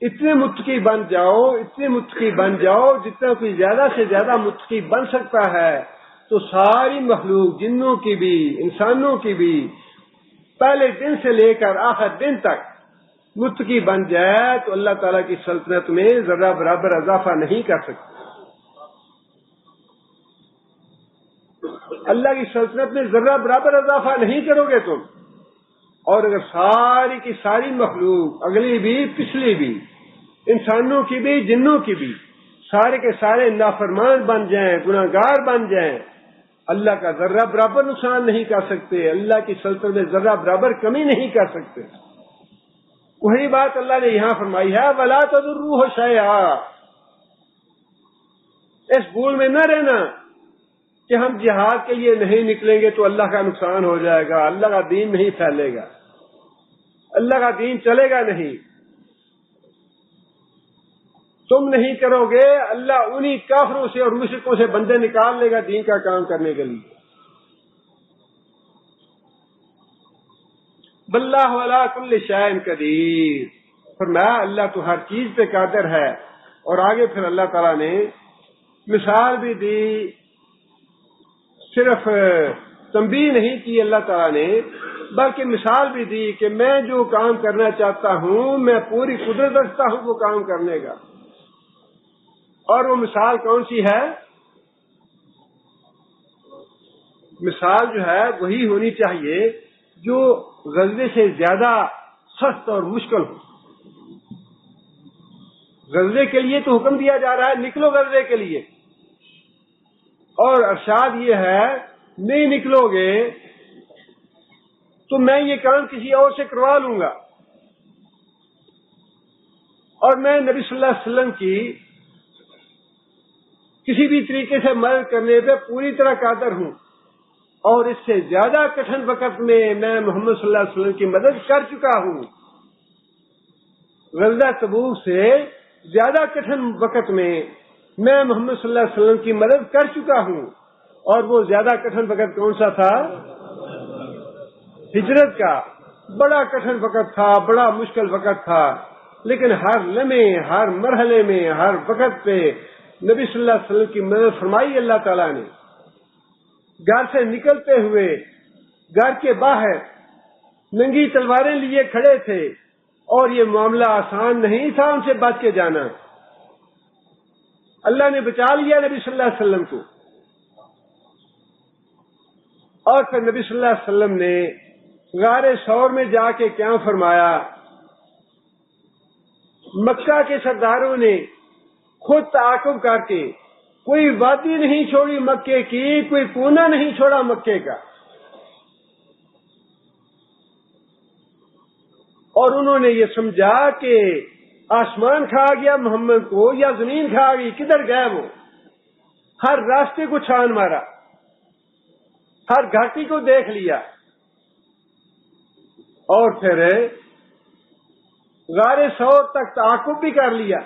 اتنے متقی بن جاؤ، اتنے متقی بن جاؤ جتنا کوئی زیادہ سے زیادہ متقی بن سکتا ہے، تو ساری مخلوق جنوں کی بھی انسانوں کی بھی پہلے دن سے لے کر آخر دن تک متقی بن جائے تو اللہ تعالیٰ کی سلطنت میں ذرہ برابر اضافہ نہیں کر سکتے. اللہ کی سلطنت میں ذرہ برابر اضافہ نہیں کرو گے تم. اور اگر ساری کی ساری مخلوق، اگلی بھی پچھلی بھی، انسانوں کی بھی جنوں کی بھی، سارے کے سارے نافرمان بن جائیں، گناہگار بن جائیں، اللہ کا ذرہ برابر نقصان نہیں کر سکتے، اللہ کی سلطنت میں ذرہ برابر کمی نہیں کر سکتے. وہی بات اللہ نے یہاں فرمائی ہے، وَلَا تَضُرُّوهُ شَيْئًا. اس بھول میں نہ رہنا کہ ہم جہاد کے لیے نہیں نکلیں گے تو اللہ کا نقصان ہو جائے گا، اللہ کا دین نہیں پھیلے گا، اللہ کا دین چلے گا نہیں. تم نہیں کرو گے، اللہ انہی کافروں سے اور مشرکوں سے بندے نکال لے گا دین کا کام کرنے کے لیے. واللہ علی کل شیء قدیر. فرمایا اللہ تو ہر چیز پہ قادر ہے. اور آگے پھر اللہ تعالیٰ نے مثال بھی دی، صرف تنبیہ نہیں کی اللہ تعالیٰ نے، بلکہ مثال بھی دی کہ میں جو کام کرنا چاہتا ہوں میں پوری قدرت رکھتا ہوں وہ کام کرنے کا. اور وہ مثال کون سی ہے؟ مثال جو ہے وہی ہونی چاہیے جو غزوے سے زیادہ سخت اور مشکل ہو. غزوے کے لیے تو حکم دیا جا رہا ہے نکلو غزوے کے لیے، اور ارشاد یہ ہے نہیں نکلو گے تو میں یہ کام کسی اور سے کروا لوں گا. اور میں نبی صلی اللہ علیہ وسلم کی کسی بھی طریقے سے مدد کرنے پہ پوری طرح قادر ہوں، اور اس سے زیادہ کٹھن وقت میں محمد صلی اللہ علیہ وسلم کی مدد کر چکا ہوں. غزوہ تبوک سے زیادہ کٹھن وقت میں محمد صلی اللہ علیہ وسلم کی مدد کر چکا ہوں. اور وہ زیادہ کٹھن وقت کون سا تھا؟ ہجرت کا. بڑا کٹھن وقت تھا، بڑا مشکل وقت تھا، لیکن ہر لمحے، ہر مرحلے میں، ہر وقت پہ نبی صلی اللہ علیہ وسلم کی مدد فرمائی اللہ تعالیٰ نے. گھر سے نکلتے ہوئے گھر کے باہر ننگی تلواریں لیے کھڑے تھے، اور یہ معاملہ آسان نہیں تھا ان سے بچ کے جانا. اللہ نے بچا لیا نبی صلی اللہ علیہ وسلم کو. اور پھر نبی صلی اللہ علیہ وسلم نے غار ثور میں جا کے کیا فرمایا؟ مکہ کے سرداروں نے خود تعاقب کر کے کوئی وادی نہیں چھوڑی مکے کی، کوئی کونا نہیں چھوڑا مکے کا. اور انہوں نے یہ سمجھا کہ آسمان کھا گیا محمد کو یا زمین کھا گئی، کدھر گئے وہ؟ ہر راستے کو چھان مارا، ہر گھاٹی کو دیکھ لیا، اور پھر غار ثور تک تعاقب بھی کر لیا۔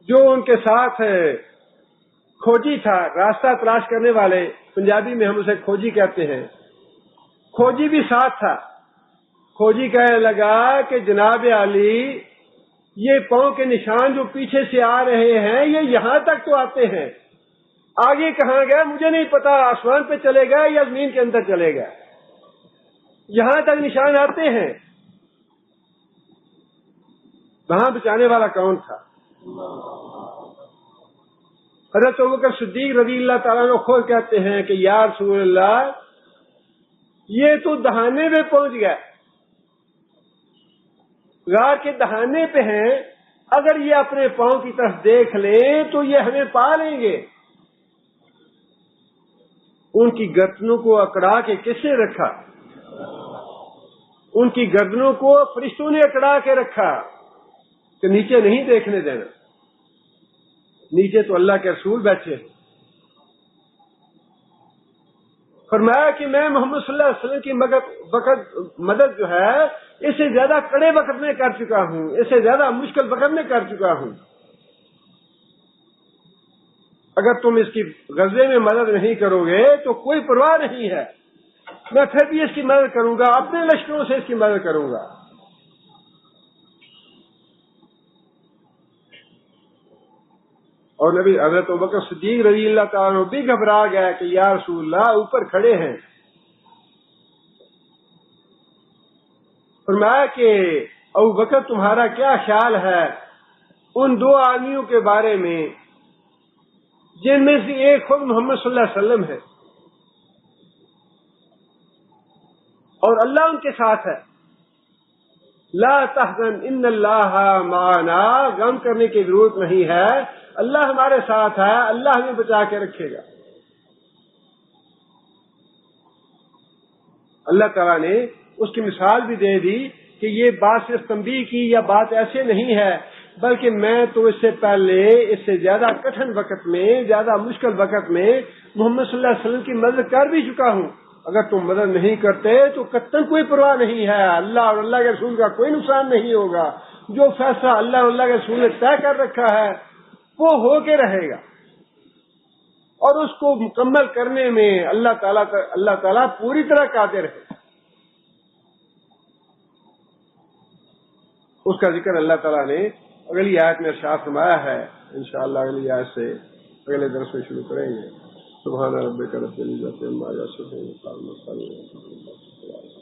جو ان کے ساتھ کھوجی تھا، راستہ تلاش کرنے والے، پنجابی میں ہم اسے کھوجی کہتے ہیں، کھوجی بھی ساتھ تھا۔ کھوجی کہنے لگا کہ جناب علی، یہ پاؤں کے نشان جو پیچھے سے آ رہے ہیں یہ یہاں تک تو آتے ہیں، آگے کہاں گئے مجھے نہیں پتا، آسمان پہ چلے گئے یا زمین کے اندر چلے گئے، یہاں تک نشان آتے ہیں۔ وہاں بچانے والا کون تھا؟ حضرت ابوبکر صدیق رضی اللہ تعالیٰ عنہ خود کہتے ہیں کہ یا رسول اللہ، یہ تو دہانے میں پہنچ گئے، غار کے دہانے پہ ہیں، اگر یہ اپنے پاؤں کی طرف دیکھ لیں تو یہ ہمیں پا لیں گے۔ ان کی گردنوں کو اکڑا کے کس نے رکھا؟ ان کی گردنوں کو فرشتوں نے اکڑا کے رکھا کہ نیچے نہیں دیکھنے دینا، نیچے تو اللہ کے رسول بیٹھے ہیں۔ فرمایا کہ میں محمد صلی اللہ علیہ وسلم کی مدد جو ہے اس سے زیادہ کڑے وقت میں کر چکا ہوں، اس سے زیادہ مشکل وقت میں کر چکا ہوں۔ اگر تم اس کی غزوے میں مدد نہیں کرو گے تو کوئی پرواہ نہیں ہے، میں پھر بھی اس کی مدد کروں گا، اپنے لشکروں سے اس کی مدد کروں گا۔ اور نبی حضرت ابوبکر صدیق رضی اللہ تعالیٰ عنہ بھی گھبرا گیا کہ یا رسول اللہ، اوپر کھڑے ہیں۔ فرمایا کہ ابوبکر تمہارا کیا خیال ہے ان دو آدمیوں کے بارے میں جن میں سے ایک خود محمد صلی اللہ علیہ وسلم ہے اور اللہ ان کے ساتھ ہے؟ لا تحزن ان اللہ معنا، غم کرنے کی ضرورت نہیں ہے، اللہ ہمارے ساتھ ہے، اللہ ہمیں بچا کے رکھے گا۔ اللہ تعالیٰ نے اس کی مثال بھی دے دی کہ یہ بات صرف تنبیہ کی یا بات ایسے نہیں ہے، بلکہ میں تو اس سے پہلے اس سے زیادہ کٹھن وقت میں، زیادہ مشکل وقت میں محمد صلی اللہ علیہ وسلم کی مدد کر بھی چکا ہوں۔ اگر تم مدد نہیں کرتے تو قطعاً کوئی پرواہ نہیں ہے، اللہ اور اللہ کے رسول کا کوئی نقصان نہیں ہوگا، جو فیصلہ اللہ اور اللہ کے رسول نے طے کر رکھا ہے وہ ہو کے رہے گا، اور اس کو مکمل کرنے میں اللہ تعالیٰ پوری طرح قادر ہے۔ اس کا ذکر اللہ تعالیٰ نے اگلی آیت میں ارشاد فرمایا ہے۔ انشاءاللہ اگلی آیت سے اگلے درس میں شروع کریں گے۔ سبحان ربک رب العزت عما یصفون وسلام علی المرسلین۔